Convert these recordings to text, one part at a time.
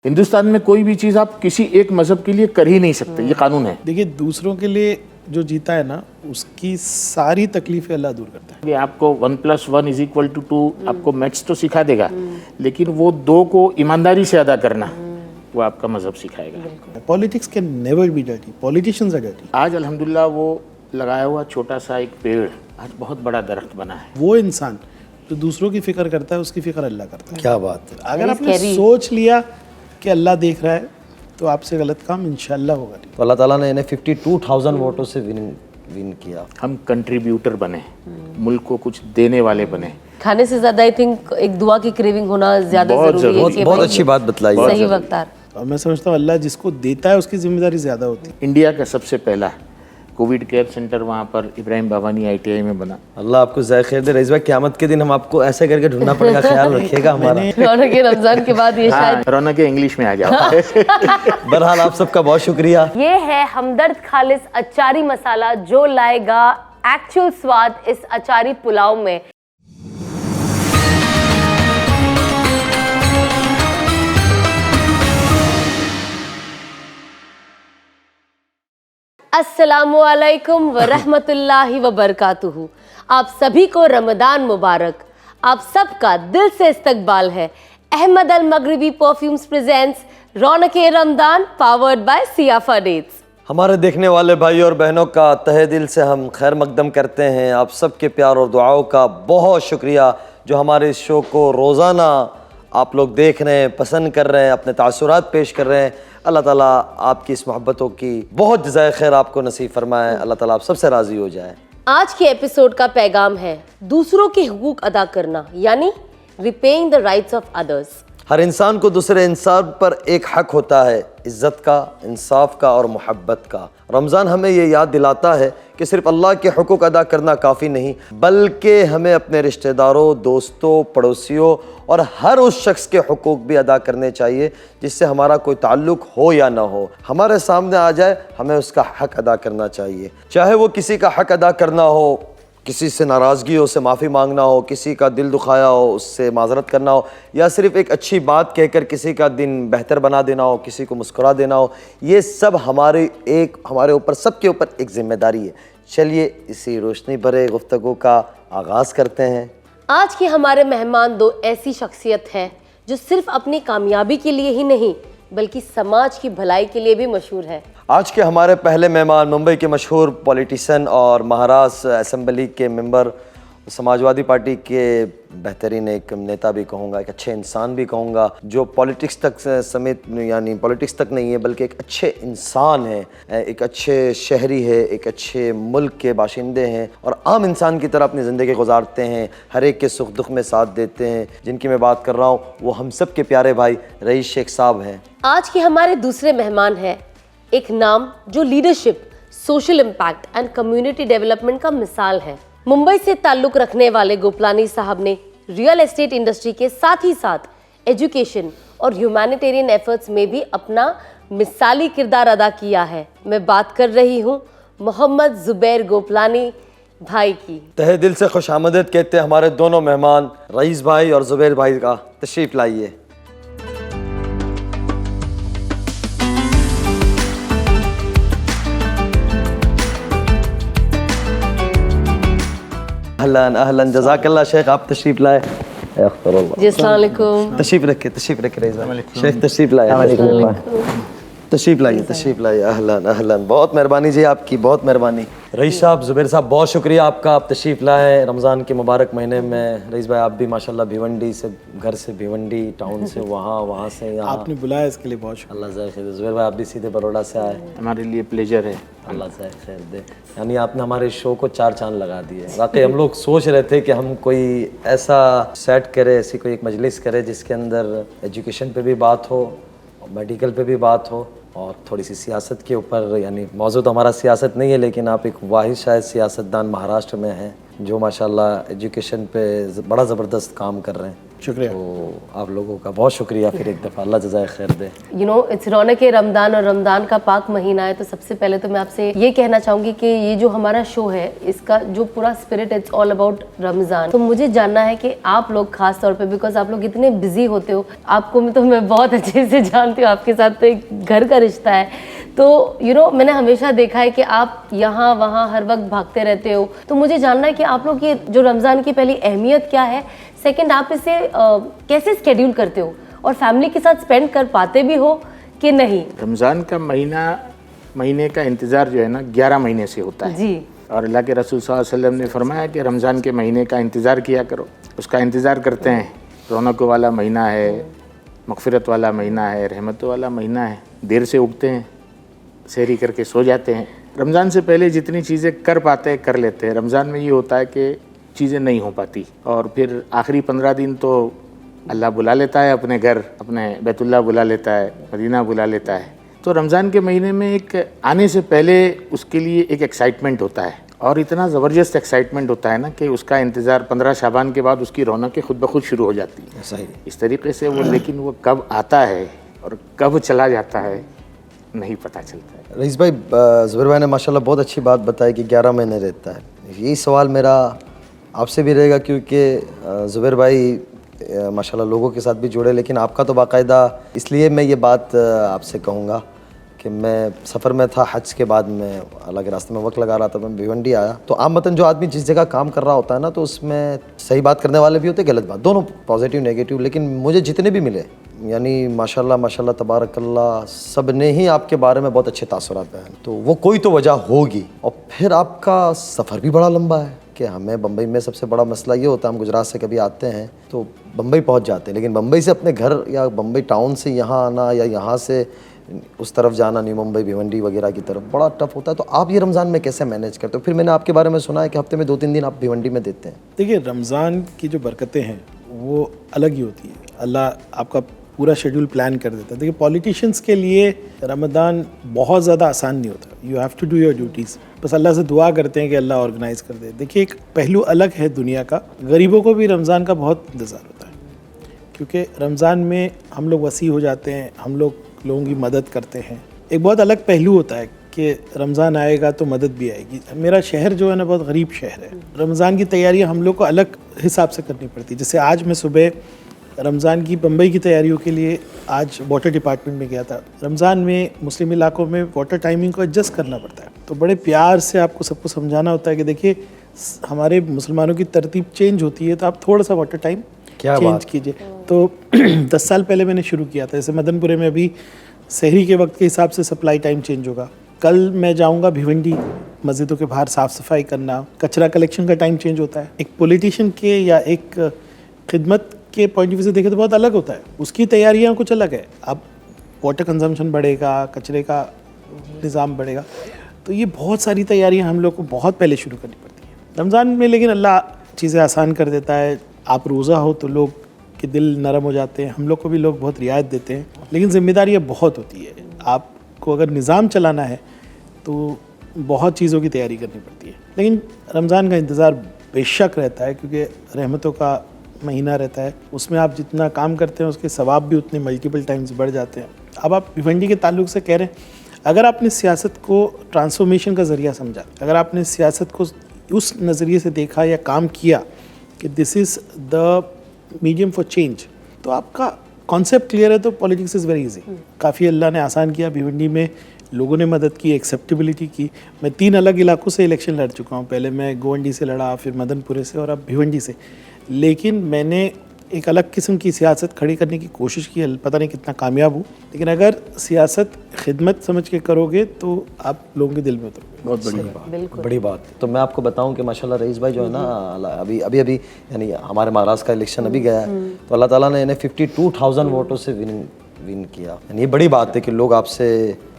हिंदुस्तान में कोई भी चीज़ आप किसी एक मजहब के लिए कर ही नहीं सकते, ये कानून है। देखिए, दूसरों के लिए जो जीता है ना, उसकी सारी तकलीफें अल्लाह दूर करता है। कि आपको 1+1=2 आपको मैथ्स तो सिखा देगा, लेकिन वो 2 को ईमानदारी से अदा करना वो आपका मजहब सिखाएगा। Politics can never be dirty, politicians are dirty. आज अल्हम्दुलिल्लाह वो लगाया हुआ छोटा सा एक पेड़ आज बहुत बड़ा दरख्त बना है। वो इंसान जो दूसरों की फिक्र करता है, उसकी फिक्र अल्लाह करता है। क्या बात है। अगर आपने सोच लिया कि अल्लाह देख रहा है तो आपसे गलत काम इंशाल्लाह होगा नहीं। तो अल्लाह ताला ने इन्हें 52,000 वोटों से विन किया। हम कंट्रीब्यूटर बने, मुल्क को कुछ देने वाले बने। खाने से ज्यादा आई थिंक एक दुआ की क्रेविंग होना ज्यादा जरूरी है कि बहुत भाई अच्छी बात बतलाई। सही वक्तार। और मैं समझता हूँ अल्लाह जिसको देता है उसकी जिम्मेदारी ज़्यादा होती है। इंडिया का सबसे पहला कोविड केयर सेंटर वहाँ पर इब्राहिम बाबानी ITI में बना। अल्लाह आपको ज़ाय खैर दे। रईस भाई, क़यामत के दिन हम आपको ऐसे करके ढूंढना पड़ेगा, ख्याल रखिएगा हमारा। रौनक रमजान के बाद ये शायद रौनक इंग्लिश में आ जाओ। बहरहाल आप सबका बहुत शुक्रिया। ये है हमदर्द खालिस अचारी मसाला जो लाएगा एक्चुअल स्वाद इस अचारी पुलाव में। अस्सलामुअलैकुम वरहमतुल्लाहि वबरकातुहू। आप सभी को रमदान मुबारक। आप सबका दिल से इस्तकबाल है। Ahmed Al Maghribi perfumes presents रौनके रमदान पावर्ड बाय सियाफा डेट्स। हमारे देखने वाले भाई और बहनों का तहे दिल से हम खैर मकदम करते हैं। आप सबके प्यार और दुआओं का बहुत शुक्रिया जो हमारे इस शो को रोज़ाना आप लोग देख रहे हैं, पसंद कर रहे हैं, अपने तासुरात पेश कर रहे हैं। अल्लाह ताला आपकी इस मोहब्बतों की बहुत जज़ाए खैर आपको नसीब फरमाए। अल्लाह ताला आप सबसे राज़ी हो जाए। आज के एपिसोड का पैगाम है दूसरों के हुकूक अदा करना, यानी repaying the rights of others. हर इंसान को दूसरे इंसान पर एक हक होता है, इज़्ज़त का, इंसाफ का और मोहब्बत का। रमज़ान हमें ये याद दिलाता है कि सिर्फ अल्लाह के हुकूक अदा करना काफ़ी नहीं, बल्कि हमें अपने रिश्तेदारों, दोस्तों, पड़ोसियों और हर उस शख्स के हुकूक भी अदा करने चाहिए जिससे हमारा कोई ताल्लुक़ हो या ना हो। हमारे सामने आ जाए, हमें उसका हक अदा करना चाहिए। चाहे वो किसी का हक अदा करना हो, किसी से नाराज़गी हो, उससे माफ़ी मांगना हो, किसी का दिल दुखाया हो, उससे माजरत करना हो, या सिर्फ़ एक अच्छी बात कहकर किसी का दिन बेहतर बना देना हो, किसी को मुस्कुरा देना हो, ये सब हमारे ऊपर, सबके ऊपर एक ज़िम्मेदारी है। चलिए इसी रोशनी भरे गुफ्तगू का आगाज़ करते हैं। आज के हमारे मेहमान दो ऐसी शख्सियत है जो सिर्फ अपनी कामयाबी के लिए ही नहीं बल्कि समाज की भलाई के लिए भी मशहूर है। आज के हमारे पहले मेहमान मुंबई के मशहूर पॉलिटिशियन और महाराष्ट्र असेंबली के मेंबर, समाजवादी पार्टी के बेहतरीन एक नेता भी कहूँगा, एक अच्छे इंसान भी कहूँगा, जो पॉलिटिक्स तक समेत, यानी पॉलिटिक्स तक नहीं है बल्कि एक अच्छे इंसान है, एक अच्छे शहरी है, एक अच्छे मुल्क के बाशिंदे हैं और आम इंसान की तरह अपनी ज़िंदगी गुजारते हैं, हर एक के सुख दुख में साथ देते हैं। जिनकी मैं बात कर रहा हूँ वो हम सब के प्यारे भाई रईस शेख साहब हैं। आज के हमारे दूसरे मेहमान हैं एक नाम जो leadership, social impact and community development का मिसाल है। मुंबई से ताल्लुक रखने वाले गोपलानी साहब ने रियल एस्टेट इंडस्ट्री के साथ ही साथ एजुकेशन और ह्यूमैनिटेरियन एफर्ट्स में भी अपना मिसाली किरदार अदा किया है। मैं बात कर रही हूँ मोहम्मद जुबैर गोपलानी भाई की। तहे दिल से खुशामदीद कहते हैं हमारे दोनों मेहमान रईस भाई और जुबैर भाई का। तशरीफ लाइए। अहलन अहलन, जज़ाकल्लाह शेख, आप तशरीफ लाए। जी अस्सलाम वालेकुम। तशरीफ रखे रईस भाई। शेख तशरीफ लाए, तशरीफ लाइए। अहलन अहलन, बहुत मेहरबानी जी आपकी, बहुत मेहरबानी। रईस साहब, जुबैर साहब, बहुत शुक्रिया आपका, आप तशरीफ़ लाए रमज़ान के मुबारक महीने में। रईस भाई, आप भी माशाल्लाह भिवंडी से, घर से भिवंडी टाउन से वहाँ से यहाँ, आपने बुलाया इसके लिए बहुत शुक्रिया। अल्लाह खैर। जुबैर भाई, आप भी सीधे बड़ौदा से आए, हमारे लिए प्लेजर है। अल्लाह खैर दे। यानी आपने हमारे शो को 4 चांद लगा दिए। वाकई हम लोग सोच रहे थे कि हम कोई ऐसा सेट करें, ऐसी कोई एक मजलिस करें जिसके अंदर एजुकेशन पे भी बात हो, मेडिकल पे भी बात हो और थोड़ी सी सियासत के ऊपर। यानी मौजू तो हमारा सियासत नहीं है, लेकिन आप एक वाहिद शायद सियासतदान महाराष्ट्र में हैं जो माशाल्लाह एजुकेशन पे बड़ा ज़बरदस्त काम कर रहे हैं। शुक्रिया। तो आप लोगों का बहुत शुक्रिया फिर एक दफ़ा, अल्लाह जज़ाए खैर दे। यू नो इट्स रौनक रमज़ान और रमज़ान का पाक महीना है, तो सबसे पहले तो मैं आपसे ये कहना चाहूँगी कि ये जो हमारा शो है इसका जो पूरा spirit it's all about Ramzan. तो मुझे जानना है कि आप लोग खास तौर पे, बिकॉज आप लोग इतने बिजी होते हो, आपको तो मैं बहुत अच्छे से जानती हूँ, आपके साथ तो एक घर का रिश्ता है, तो यू नो मैंने हमेशा देखा है कि आप यहाँ वहाँ हर वक्त भागते रहते हो। तो मुझे जानना है कि आप लोग ये जो रमज़ान की पहली अहमियत क्या है, सेकंड आप इसे कैसे स्केड्यूल करते हो और फैमिली के साथ स्पेंड कर पाते भी हो कि नहीं? रमज़ान का महीने का इंतज़ार जो है ना 11 महीने से होता है जी। और अल्लाह के रसूल सल्लल्लाहु अलैहि वसल्लम ने फरमाया कि रमज़ान के महीने का इंतज़ार किया करो। उसका इंतज़ार करते हैं, रौनकों वाला महीना है, मग़फ़िरत वाला महीना है, रहमतों वाला महीना है। देर से उठते हैं, सहरी करके सो जाते हैं। रमज़ान से पहले जितनी चीज़ें कर पाते हैं कर लेते हैं। रमज़ान में ये होता है कि चीज़ें नहीं हो पाती और फिर आखिरी 15 दिन तो अल्लाह बुला लेता है अपने घर, अपने बैतुल्लाह बुला लेता है, मदीना बुला लेता है। तो रमज़ान के महीने में एक आने से पहले उसके लिए एक एक्साइटमेंट होता है और इतना ज़बरदस्त एक्साइटमेंट होता है ना कि उसका इंतज़ार 15 शाबान के बाद उसकी रौनकें खुद ब खुद शुरू हो जाती हैं। सही। इस तरीके से वो, लेकिन वो कब आता है और कब चला जाता है नहीं पता चलता है। रईस भाई, ज़ुबैर भाई ने माशाल्लाह बहुत अच्छी बात बताई कि 11 महीने रहता है। यही सवाल मेरा आपसे भी रहेगा क्योंकि ज़ुबैर भाई माशाल्लाह लोगों के साथ भी जुड़े, लेकिन आपका तो बाकायदा, इसलिए मैं ये बात आपसे कहूँगा कि मैं सफ़र में था हज के बाद, मैं अल्लाह के रास्ते में वक्त लगा रहा था, मैं भिवंडी आया। तो आमतन जो आदमी जिस जगह काम कर रहा होता है ना, तो उसमें सही बात करने वाले भी होते, गलत बात, दोनों, पॉजिटिव नेगेटिव। लेकिन मुझे जितने भी मिले, यानी माशाल्लाह माशाल्लाह तबारकल्लाह, सब ने ही आपके बारे में बहुत अच्छे तासुरात बयान। तो वो कोई तो वजह होगी। और फिर आपका सफ़र भी बड़ा लंबा है कि हमें बम्बई में सबसे बड़ा मसला ये होता है, हम गुजरात से कभी आते हैं तो बम्बई पहुंच जाते हैं, लेकिन बम्बई से अपने घर या बम्बई टाउन से यहाँ आना या यहाँ से उस तरफ जाना, न्यू मुंबई भिवंडी वगैरह की तरफ, बड़ा टफ होता है। तो आप ये रमज़ान में कैसे मैनेज करते हो? फिर मैंने आपके बारे में सुना है कि हफ्ते में 2-3 दिन आप भिवंडी में देते हैं। देखिए, रमज़ान की जो बरकतें हैं वो अलग ही होती है। अल्लाह आपका पूरा शेड्यूल प्लान कर देता है। देखिए, पॉलिटिशियंस के लिए रमज़ान बहुत ज़्यादा आसान नहीं होता। You have to do your duties. बस अल्लाह से दुआ करते हैं कि अल्लाह ऑर्गेनाइज कर दे। देखिए, एक पहलू अलग है दुनिया का, गरीबों को भी रमज़ान का बहुत इंतज़ार होता है, क्योंकि रमज़ान में हम लोग वसी हो जाते हैं, हम लोगों की मदद करते हैं। एक बहुत अलग पहलू होता है कि रमज़ान आएगा तो मदद भी आएगी। मेरा शहर जो है ना बहुत गरीब शहर है। रमज़ान की तैयारियां हम लोग को अलग हिसाब से करनी पड़ती है। जैसे आज मैं सुबह रमज़ान की बम्बई की तैयारियों के लिए आज वाटर डिपार्टमेंट में गया था। रमज़ान में मुस्लिम इलाकों में वाटर टाइमिंग को एडजस्ट करना पड़ता है, तो बड़े प्यार से आपको सबको समझाना होता है कि देखिए हमारे मुसलमानों की तरतीब चेंज होती है, तो आप थोड़ा सा वाटर टाइम चेंज कीजिए। तो 10 साल पहले मैंने शुरू किया था। जैसे मदनपुरे में अभी सहरी के वक्त के हिसाब से सप्लाई टाइम चेंज होगा। कल मैं जाऊंगा भिवंडी, मस्जिदों के बाहर साफ़ सफाई करना, कचरा कलेक्शन का टाइम चेंज होता है। एक पॉलिटिशियन के या एक खिदमत के पॉइंट ऑफ व्यू से देखें तो बहुत अलग होता है। उसकी तैयारियां कुछ अलग है। अब वाटर कंजम्पशन बढ़ेगा, कचरे का निज़ाम बढ़ेगा, तो ये बहुत सारी तैयारियां हम लोग को बहुत पहले शुरू करनी पड़ती हैं रमज़ान में। लेकिन अल्लाह चीज़ें आसान कर देता है। आप रोज़ा हो तो लोग के दिल नरम हो जाते हैं, हम लोग को भी लोग बहुत रियायत देते हैं, लेकिन ज़िम्मेदारियाँ बहुत होती है। आपको अगर निज़ाम चलाना है तो बहुत चीज़ों की तैयारी करनी पड़ती है। लेकिन रमज़ान का इंतज़ार बेशक रहता है, क्योंकि रहमतों का महीना रहता है। उसमें आप जितना काम करते हैं उसके सवाब भी उतने मल्टीपल टाइम्स बढ़ जाते हैं। अब आप भिवंडी के ताल्लुक से कह रहे हैं, अगर आपने सियासत को ट्रांसफॉर्मेशन का ज़रिया समझा, अगर आपने सियासत को उस नज़रिए से देखा या काम किया कि this is the medium for change, तो आपका कॉन्सेप्ट क्लियर है, तो पॉलिटिक्स इज़ वेरी इजी। काफ़ी अल्लाह ने आसान किया। भिवंडी में लोगों ने मदद की, एक्सेप्टेबिलिटी की। मैं 3 अलग इलाकों से इलेक्शन लड़ चुका हूँ। पहले मैं गोवंडी से लड़ा, फिर मदनपुरे से और अब भिवंडी से। लेकिन मैंने एक अलग किस्म की सियासत खड़ी करने की कोशिश की। पता नहीं कितना कामयाब हूँ, लेकिन अगर सियासत खिदमत समझ के करोगे तो आप लोगों के दिल में उतरोगे। बहुत बड़ी बात, बड़ी बात। तो मैं आपको बताऊं कि माशाल्लाह रईस भाई जो है ना, अभी यानी हमारे महाराष्ट्र का इलेक्शन अभी गया है, तो अल्लाह ताला ने इन्हें 52,000 वोटों से विन किया। यानी ये बड़ी बात है कि लोग आपसे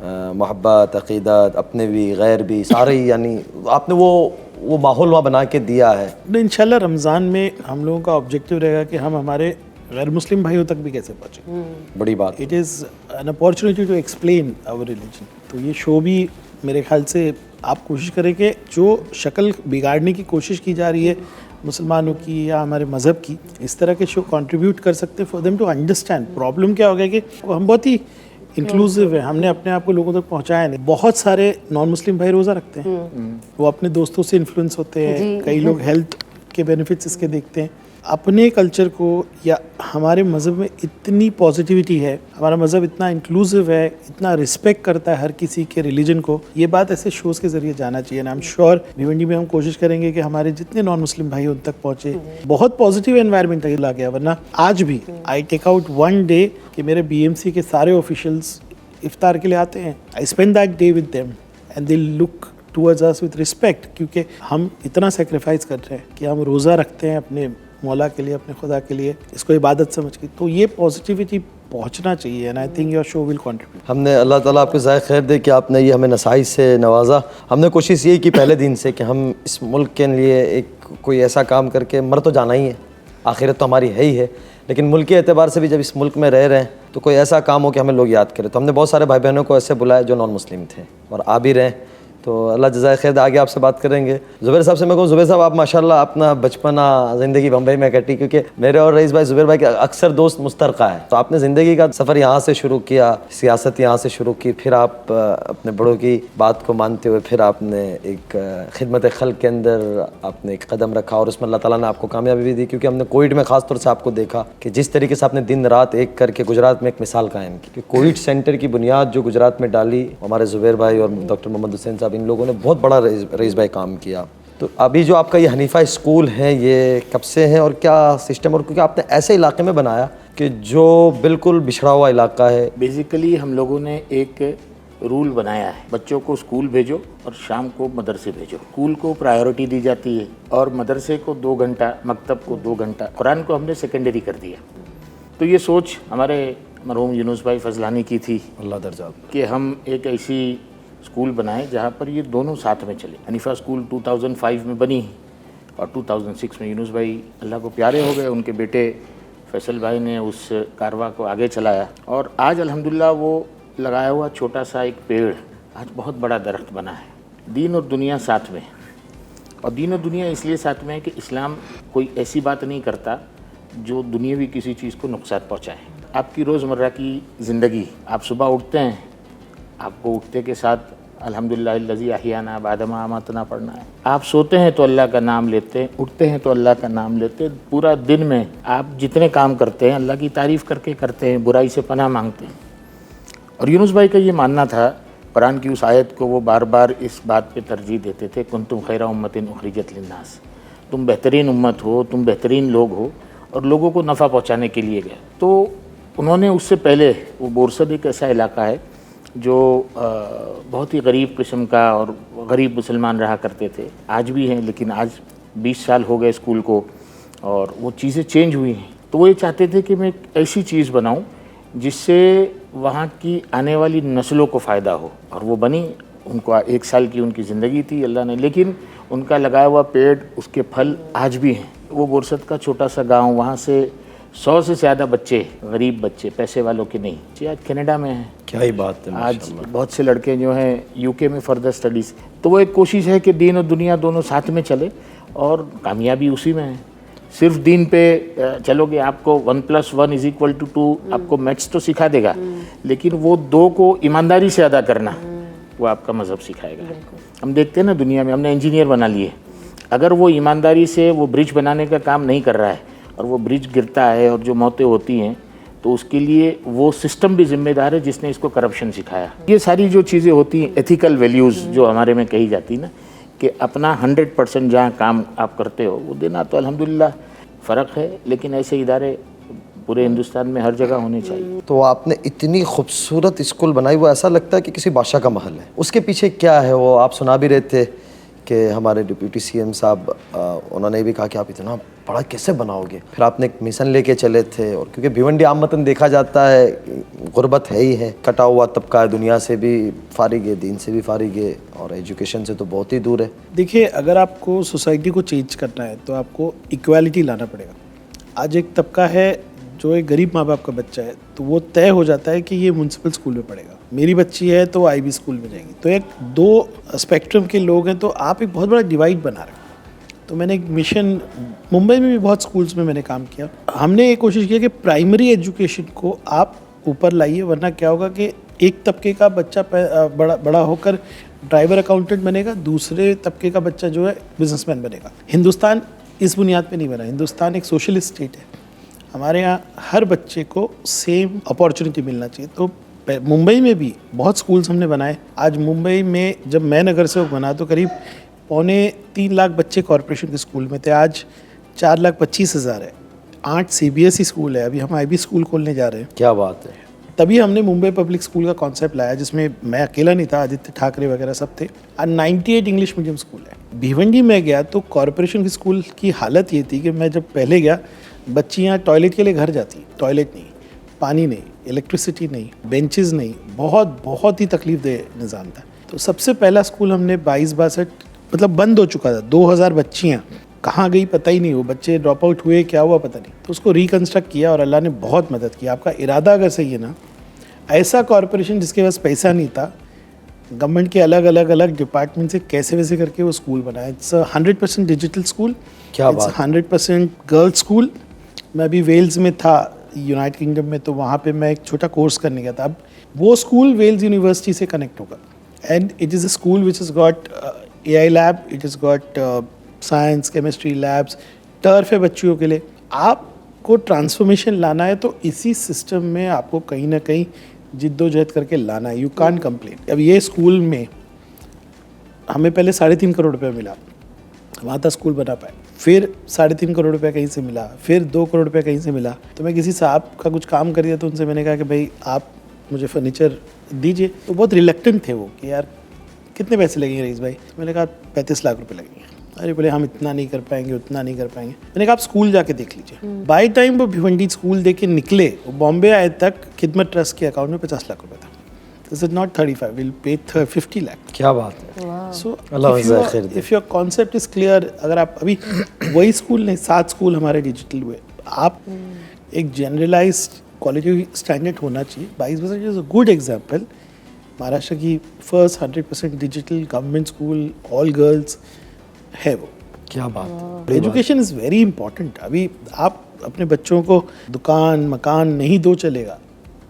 मोहब्बत, अक़ीदत, अपने भी गैर भी सारे, यानी आपने वो माहौल वहाँ बना के दिया है। इंशाल्लाह रमज़ान में हम लोगों का ऑब्जेक्टिव रहेगा कि हम हमारे गैर मुस्लिम भाइयों तक भी कैसे पहुँचे। बड़ी बात। It is an opportunity to explain our religion. तो ये शो भी मेरे ख्याल से आप कोशिश करें कि जो शक्ल बिगाड़ने की कोशिश की जा रही है मुसलमानों की या हमारे मज़हब की, इस तरह के शो कंट्रीब्यूट कर सकते हैं for them to understand. Problem क्या हो गया कि हम बहुत ही इंक्लूसिव है, हमने अपने आप को लोगों तक पहुंचाया नहीं। बहुत सारे नॉन मुस्लिम भाई रोज़ा रखते हैं, वो अपने दोस्तों से इन्फ्लुएंस होते हैं, कई लोग हेल्थ के बेनिफिट्स इसके देखते हैं। अपने कल्चर को या हमारे मज़हब में इतनी पॉजिटिविटी है, हमारा मज़हब इतना इंक्लूसिव है, इतना रिस्पेक्ट करता है हर किसी के रिलीजन को, ये बात ऐसे शोज़ के ज़रिए जाना चाहिए। आई एम श्योर भिवंडी में हम कोशिश करेंगे कि हमारे जितने नॉन मुस्लिम भाई उन तक पहुँचे। बहुत पॉजिटिव एनवायरनमेंट ला गया, वरना आज भी I take out one day कि मेरे BMC के सारे ऑफिशियल्स इफ्तार के लिए आते हैं। I spend that day with them and they look towards us with respect, क्योंकि हम इतना सेक्रीफाइस कर रहे हैं कि हम रोज़ा रखते हैं अपने मौला के लिए, अपने खुदा के लिए, इसको इबादत समझ के। तो ये पॉजिटिविटी पहुंचना चाहिए and I think your show will contribute. हमने अल्लाह ताला आपको ज़ाय खैर दे कि आपने ये हमें नसाई से नवाजा। हमने कोशिश यही की पहले दिन से कि हम इस मुल्क के लिए एक कोई ऐसा काम करके, मर तो जाना ही है, आखिरत तो हमारी है ही है, लेकिन मुल्क के एतबार से भी जब इस मुल्क में रह रहे हैं तो कोई ऐसा काम हो कि हमें लोग याद करें। तो हमने बहुत सारे भाई बहनों को ऐसे बुलाया जो नॉन मुस्लिम थे और आ भी रहे। तो अल्लाह जज़ाए खैर, आगे आपसे बात करेंगे। ज़ुबैर साहब से मैं कहूँ, ज़ुबैर साहब आप माशाल्लाह अपना बचपना ज़िंदगी बम्बई में कटी, क्योंकि मेरे और रईस भाई ज़ुबैर भाई के अक्सर दोस्त मुश्तरका है। तो आपने ज़िंदगी का सफ़र यहाँ से शुरू किया, सियासत यहाँ से शुरू की, फिर आप अपने बड़ों की बात को मानते हुए फिर आपने एक खिदमत खल्क़ के अंदर आपने एक कदम रखा और उसमें अल्लाह ताला ने आपको कामयाबी भी दी। क्योंकि हमने कोविड में ख़ास तौर से आपको देखा कि जिस तरीके से आपने दिन रात एक करके गुजरात में एक मिसाल कायम की। कोविड सेंटर की बुनियाद जो गुजरात में डाली हमारे ज़ुबैर भाई और डॉक्टर मोहम्मद हुसैन साहब, इन लोगों ने बहुत बड़ा रईस भाई काम किया। तो अभी जो आपका ये हनीफा स्कूल है, ये कब से है और क्या सिस्टम, और क्योंकि आपने ऐसे इलाके में बनाया कि जो बिल्कुल बिछड़ा हुआ इलाका है। बेसिकली हम लोगों ने एक रूल बनाया है, बच्चों को स्कूल भेजो और शाम को मदरसे भेजो। स्कूल को प्रायोरिटी दी जाती है और मदरसे को 2 घंटा, मकतब को 2 घंटा, कुरान को हमने सेकेंडरी कर दिया। तो ये सोच हमारे मरहूम यूनुस भाई फजलानी की थी, अल्लाह दर्जा, कि हम एक ऐसी स्कूल बनाए जहाँ पर ये दोनों साथ में चले। हनीफा स्कूल 2005 में बनी और 2006 में यूनुस भाई अल्लाह को प्यारे हो गए, उनके बेटे फैसल भाई ने उस कारवा को आगे चलाया और आज अल्हम्दुलिल्लाह वो लगाया हुआ छोटा सा एक पेड़ आज बहुत बड़ा दरख्त बना है। दीन और दुनिया साथ में, और दीन और दुनिया इसलिए साथ में है कि इस्लाम कोई ऐसी बात नहीं करता जो दुनियावी किसी चीज़ को नुकसान पहुँचाए। आपकी रोज़मर्रा की ज़िंदगी, आप सुबह उठते हैं, आपको उठते के साथ अल्हम्दुलिल्लाह लज़ी अहियाना बादमा अमातना पढ़ना है। आप सोते हैं तो अल्लाह का नाम लेते हैं, उठते हैं तो अल्लाह का नाम लेते हैं। पूरा दिन में आप जितने काम करते हैं अल्लाह की तारीफ़ करके करते हैं, बुराई से पनाह मांगते हैं। और यूनुस भाई का ये मानना था, कुरान की उस आयत को वो बार बार इस बात पे तरजीह देते थे, कुंतुम खैरा उम्मतिन उखरिजत लिन्नास, तुम बेहतरीन उम्मत हो, तुम बेहतरीन लोग हो और लोगों को नफ़ा पहुँचाने के लिए गए। तो उन्होंने उससे पहले, वो बोरसद एक ऐसा इलाका है जो बहुत ही गरीब किस्म का और गरीब मुसलमान रहा करते थे, आज भी हैं, लेकिन आज 20 साल हो गए स्कूल को और वो चीज़ें चेंज हुई हैं। तो वो ये चाहते थे कि मैं एक ऐसी चीज़ बनाऊं जिससे वहाँ की आने वाली नस्लों को फ़ायदा हो, और वो बनी। उनको 1 साल की उनकी ज़िंदगी थी अल्लाह ने, लेकिन उनका लगाया हुआ पेड़, उसके फल आज भी हैं। वो बोरसद का छोटा सा गाँव, वहाँ से 100 से ज़्यादा बच्चे, गरीब बच्चे, पैसे वालों के नहीं, जी आज कनाडा में हैं। क्या ही बात है, आज बहुत से लड़के जो हैं यूके में फर्दर स्टडीज़। तो वो एक कोशिश है कि दीन और दुनिया दोनों साथ में चले और कामयाबी उसी में है। सिर्फ दीन पे चलोगे, आपको 1 + 1 = 2, आपको मैथ्स तो सिखा देगा, लेकिन वो 2 को ईमानदारी से अदा करना वो आपका मज़हब सिखाएगा। हम देखते हैं ना दुनिया में, हमने इंजीनियर बना लिए, अगर वो ईमानदारी से वो ब्रिज बनाने का काम नहीं कर रहा है और वो ब्रिज गिरता है और जो मौतें होती हैं, तो उसके लिए वो सिस्टम भी जिम्मेदार है जिसने इसको करप्शन सिखाया। ये सारी जो चीज़ें होती हैं, एथिकल वैल्यूज़ जो हमारे में कही जाती ना, कि अपना 100% जहाँ काम आप करते हो वो देना, तो अल्हम्दुलिल्लाह फ़र्क है, लेकिन ऐसे इदारे पूरे हिंदुस्तान में हर जगह होने चाहिए। तो आपने इतनी खूबसूरत स्कूल बनाई, वो ऐसा लगता है कि किसी बादशाह का महल है। उसके पीछे क्या है वो आप सुना भी रहे थे कि हमारे डिप्टी CM साहब, उन्होंने भी कहा कि आप इतना बड़ा कैसे बनाओगे। फिर आपने एक मिशन लेके चले थे, और क्योंकि भिवंडी आमतन देखा जाता है गुर्बत है ही है, कटा हुआ तबका है, दुनिया से भी फारिग है, दीन से भी फारिग है और एजुकेशन से तो बहुत ही दूर है। देखिए, अगर आपको सोसाइटी को चेंज करना है तो आपको इक्वालिटी लाना पड़ेगा। आज एक तबका है जो एक गरीब माँ बाप का बच्चा है, तो वो तय हो जाता है कि ये म्यूनसिपल स्कूल में पढ़ेगा, मेरी बच्ची है तो IB स्कूल में जाएगी। तो एक 2 स्पेक्ट्रम के लोग हैं, तो आप एक बहुत बड़ा डिवाइड बना रहे हो। तो मैंने एक मिशन, मुंबई में भी बहुत स्कूल्स में मैंने काम किया। हमने ये कोशिश की कि प्राइमरी एजुकेशन को आप ऊपर लाइए, वरना क्या होगा कि एक तबके का बच्चा बड़ा होकर ड्राइवर अकाउंटेंट बनेगा, दूसरे तबके का बच्चा जो है बिजनेसमैन बनेगा। हिंदुस्तान इस बुनियाद पे नहीं बना। हिंदुस्तान एक सोशलिस्ट स्टेट है। हमारे यहाँ हर बच्चे को सेम अपॉर्चुनिटी मिलना चाहिए। तो मुंबई में भी बहुत स्कूल्स हमने बनाए। आज मुंबई में जब मैं नगर सेवक बना तो करीब 2.25 लाख बच्चे कॉरपोरेशन के स्कूल में थे, आज 4,25,000 है। 8 CBSE स्कूल है, अभी हम IB स्कूल खोलने जा रहे हैं। क्या बात है। तभी हमने मुंबई पब्लिक स्कूल का कॉन्सेप्ट लाया, जिसमें मैं अकेला नहीं था, आदित्य ठाकरे वगैरह सब थे। और 98 इंग्लिश मीडियम स्कूल है। भिवंडी में गया तो कॉरपोरेशन के स्कूल की हालत ये थी कि मैं जब पहले गया, बच्चियाँ टॉयलेट के लिए घर जाती, टॉयलेट नहीं, पानी नहीं, इलेक्ट्रिसिटी नहीं, बेंचेस नहीं, बहुत ही तकलीफदेह निज़ाम था। तो सबसे पहला स्कूल हमने 22-62 मतलब बंद हो चुका था। 2000 बच्चियाँ कहाँ गई पता ही नहीं, वो बच्चे ड्रॉप आउट हुए, क्या हुआ पता नहीं। तो उसको रिकन्स्ट्रक्ट किया और अल्लाह ने बहुत मदद की। आपका इरादा अगर सही है ना, ऐसा कॉरपोरेशन जिसके पास पैसा नहीं था, गवर्नमेंट के अलग अलग डिपार्टमेंट से कैसे वैसे करके वो स्कूल बनाया। इट्स 100% डिजिटल स्कूल, क्या इट्स बात। 100% गर्ल्स स्कूल। मैं अभी वेल्स में था, यूनाइटेड किंगडम में, तो वहाँ पे मैं एक छोटा कोर्स करने गया था। अब वो स्कूल वेल्स यूनिवर्सिटी से कनेक्ट होगा and it is a school which is got AI lab, it is got science chemistry labs, turf है बच्चियों के लिए। आपको ट्रांसफॉर्मेशन लाना है तो इसी सिस्टम में आपको कहीं ना कहीं जिद्दोजहद करके लाना है। You can't complete. अब ये स्कूल में हमें पहले 3.5 करोड़ रुपये मिला, वहाँ तक स्कूल बना पाए। फिर 3.5 करोड़ रुपये कहीं से मिला, फिर 2 करोड़ रुपये कहीं से मिला। तो मैं किसी साहब का कुछ काम कर दिया तो उनसे मैंने कहा कि भाई आप मुझे फर्नीचर दीजिए। तो बहुत रिलेक्टेंट थे वो कि यार कितने पैसे लगेंगे रईस भाई। मैंने कहा 35 लाख रुपए लगेंगे। अरे बोले हम इतना नहीं कर पाएंगे, उतना नहीं कर पाएंगे। मैंने कहा आप स्कूल जाके देख लीजिए। बाय टाइम वो भिवंडी स्कूल देख के निकले, वो बॉम्बे आए तक खिदमत ट्रस्ट के अकाउंट में 50 लाख रुपए था। This is not 35, will pay 50 lakh. क्या बात है। सो अल्लाह जज़ाए खैर दे। If your concept is clear, अगर आप अभी वही स्कूल नहीं, 7 स्कूल हमारे डिजिटल हुए, आप एक जनरलाइज्ड क्वालिटी स्टैंडर्ड होना चाहिए। 22% is a good example. Maharashtra की first 100% digital government school, all girls है वो। क्या बात है। Education is very important. अभी आप अपने बच्चों को दुकान मकान नहीं दो चलेगा,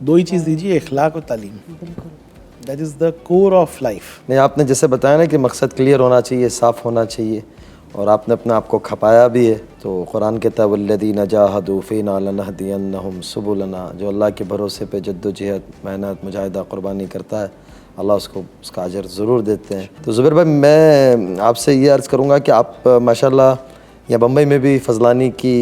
2 ही चीज़ दीजिए, इखलाक और तालीम। That is the core of life. नहीं, आपने जैसे बताया ना कि मकसद क्लियर होना चाहिए, साफ़ होना चाहिए, और आपने अपने आप को खपाया भी है। तो कुरान कहता है वल्लज़ीना जाहदू फ़ीना लनहदियन्नहुम सुबुलना, जो अल्लाह के भरोसे पे जद्दोजहद, मेहनत, मुजाहिदा, कुर्बानी करता है, अल्लाह उसको उसका अजर ज़रूर देते हैं। तो ज़ुबैर भाई, मैं आपसे ये अर्ज़ करूँगा कि आप माशाल्लाह या बम्बई में भी फजलानी की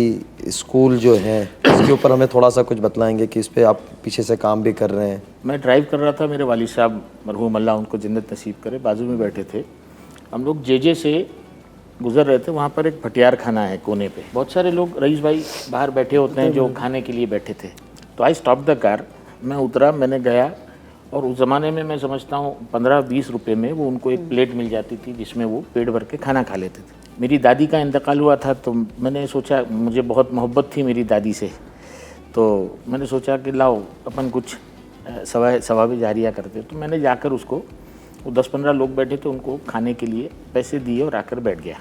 स्कूल जो हैं, इसके ऊपर हमें थोड़ा सा कुछ बतलाएंगे कि इस पर आप पीछे से काम भी कर रहे हैं। मैं ड्राइव कर रहा था, मेरे वालिद साहब मरहूम अल्लाह उनको जन्नत नसीब करे बाजू में बैठे थे। हम लोग JJ से गुजर रहे थे, वहाँ पर एक भटियार खाना है कोने पे। बहुत सारे लोग रईस भाई बाहर बैठे होते हैं जो खाने के लिए बैठे थे। तो आई स्टॉप द कार, मैं उतरा, मैंने गया, और उस ज़माने में मैं समझता हूँ 15-20 रुपये में वो उनको एक प्लेट मिल जाती थी जिसमें वो पेट भर के खाना खा लेते थे। मेरी दादी का इंतकाल हुआ था तो मैंने सोचा, मुझे बहुत मोहब्बत थी मेरी दादी से, तो मैंने सोचा कि लाओ अपन कुछ सवाब जारिया करते। तो मैंने जाकर उसको, वो 10-15 लोग बैठे थे, उनको खाने के लिए पैसे दिए और आकर बैठ गया।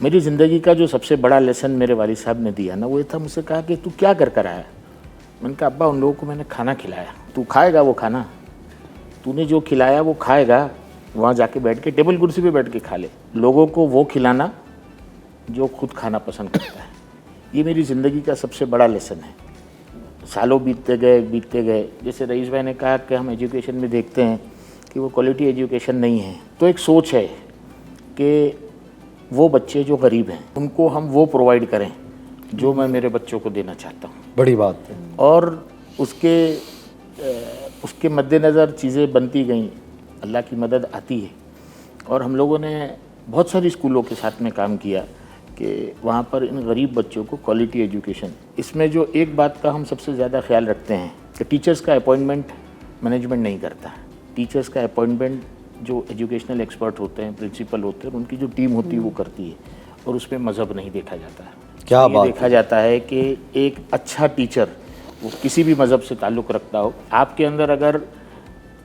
मेरी ज़िंदगी का जो सबसे बड़ा लेसन मेरे वालिद साहब ने दिया ना, वो ये था, मुझसे कहा कि तू क्या कर कर आया। मैंने कहा अब्बा उन लोगों को मैंने खाना खिलाया, तू खाएगा वो खाना, तूने जो खिलाया वो खाएगा, वहाँ जाके बैठ के टेबल कुर्सी पे बैठ के खा ले। लोगों को वो खिलाना जो खुद खाना पसंद करता है। ये मेरी ज़िंदगी का सबसे बड़ा लेसन है। सालों बीतते गए। जैसे रईस भाई ने कहा कि हम एजुकेशन में देखते हैं कि वो क्वालिटी एजुकेशन नहीं है, तो एक सोच है कि वो बच्चे जो गरीब हैं उनको हम वो प्रोवाइड करें जो मैं मेरे बच्चों को देना चाहता हूँ। बड़ी बात है। और उसके मद्देनज़र चीज़ें बनती गईं, अल्लाह की मदद आती है। और हम लोगों ने बहुत सारी स्कूलों के साथ में काम किया कि वहाँ पर इन गरीब बच्चों को क्वालिटी एजुकेशन। इसमें जो एक बात का हम सबसे ज़्यादा ख्याल रखते हैं कि टीचर्स का अपॉइंटमेंट मैनेजमेंट नहीं करता। टीचर्स का अपॉइंटमेंट जो एजुकेशनल एक्सपर्ट होते हैं, प्रिंसिपल होते हैं, उनकी जो टीम होती है वो करती है, और उसमें मज़हब नहीं देखा जाता है। क्या बात देखा जाता है कि एक अच्छा टीचर वो किसी भी मज़हब से ताल्लुक़ रखता हो, आपके अंदर अगर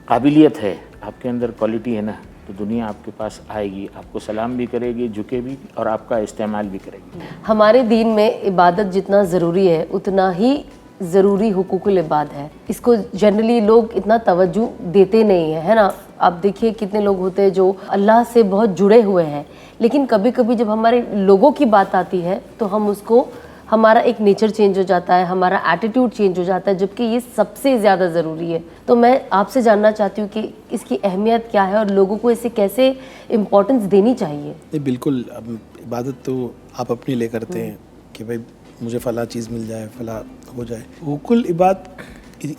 काबिलियत है, आपके अंदर क्वालिटी है ना, तो दुनिया आपके पास आएगी, आपको सलाम भी करेगी, झुके भी और आपका इस्तेमाल भी करेगी। हमारे दीन में इबादत जितना ज़रूरी है उतना ही ज़रूरी हुकूकुल इबाद है। इसको जनरली लोग इतना तवज्जो देते नहीं है, है ना। आप देखिए कितने लोग होते हैं जो अल्लाह से बहुत जुड़े हुए हैं, लेकिन कभी कभी जब हमारे लोगों की बात आती है तो हम उसको, हमारा एक नेचर चेंज हो जाता है, हमारा एटीट्यूड चेंज हो जाता है, जबकि ये सबसे ज़्यादा ज़रूरी है। तो मैं आपसे जानना चाहती हूँ कि इसकी अहमियत क्या है और लोगों को इसे कैसे इम्पोर्टेंस देनी चाहिए। नहीं, बिल्कुल। अब इबादत तो आप अपने लिए करते हैं कि भाई मुझे फ़ला चीज़ मिल जाए, फ़ला हो जाए। हुकुल इबादत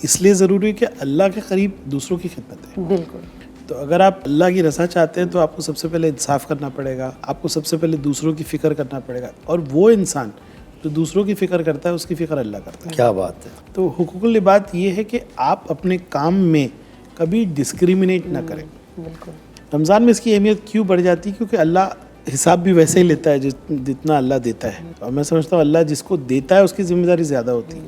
इसलिए ज़रूरी है कि अल्लाह के करीब दूसरों की खिदमत है। बिल्कुल। तो अगर आप अल्लाह की रज़ा चाहते हैं तो आपको सबसे पहले इंसाफ करना पड़ेगा, आपको सबसे पहले दूसरों की फ़िक्र करना पड़ेगा, और वो इंसान जो दूसरों की फ़िक्र करता है उसकी फ़िक्र अल्लाह करता है। क्या बात है। तो हुकूकुल इबादत ये है कि आप अपने काम में कभी डिस्क्रिमिनेट ना करें। बिल्कुल। रमज़ान में इसकी अहमियत क्यों बढ़ जाती है? क्योंकि अल्लाह हिसाब भी वैसे ही लेता है जितना अल्लाह देता है, और मैं समझता हूँ अल्लाह जिसको देता है उसकी ज़िम्मेदारी ज़्यादा होती है।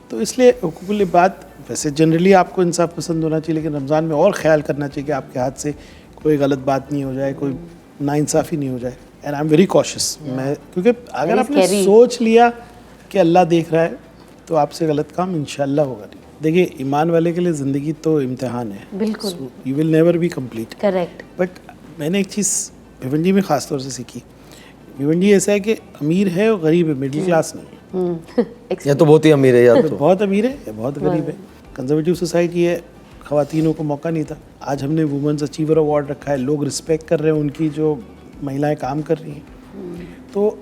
तो इसलिए हुकूकुल इबादत, वैसे जनरली आपको इंसाफ पसंद होना चाहिए, लेकिन रमज़ान में और ख्याल करना चाहिए कि आपके हाथ से कोई गलत बात नहीं हो जाए, कोई नाइंसाफ़ी नहीं हो जाए। And I am very cautious. मैं, क्योंकि अगर आपने सोच लिया कि अल्लाह देख रहा है तो आपसे गलत काम इंशाल्लाह होगा नहीं। देखिए, ईमान वाले के लिए ज़िंदगी तो इम्तिहान है। बिल्कुल। You will never be complete. Correct. But मैंने एक चीज़ भिवंडी में ख़ास तौर से सीखी। भिवंडी ऐसा है कि अमीर है और गरीब है, मिडिल क्लास नहीं है। या तो बहुत ही अमीर है, या तो बहुत अमीर है या बहुत गरीब है। कंजर्वेटिव सोसाइटी है, ख़वातीनों को मौका नहीं था। आज हमने वुमेंस अचीवर अवार्ड रखा है, लोग रिस्पेक्ट कर रहे हैं उनकी जो महिलाएं काम कर रही हैं। तो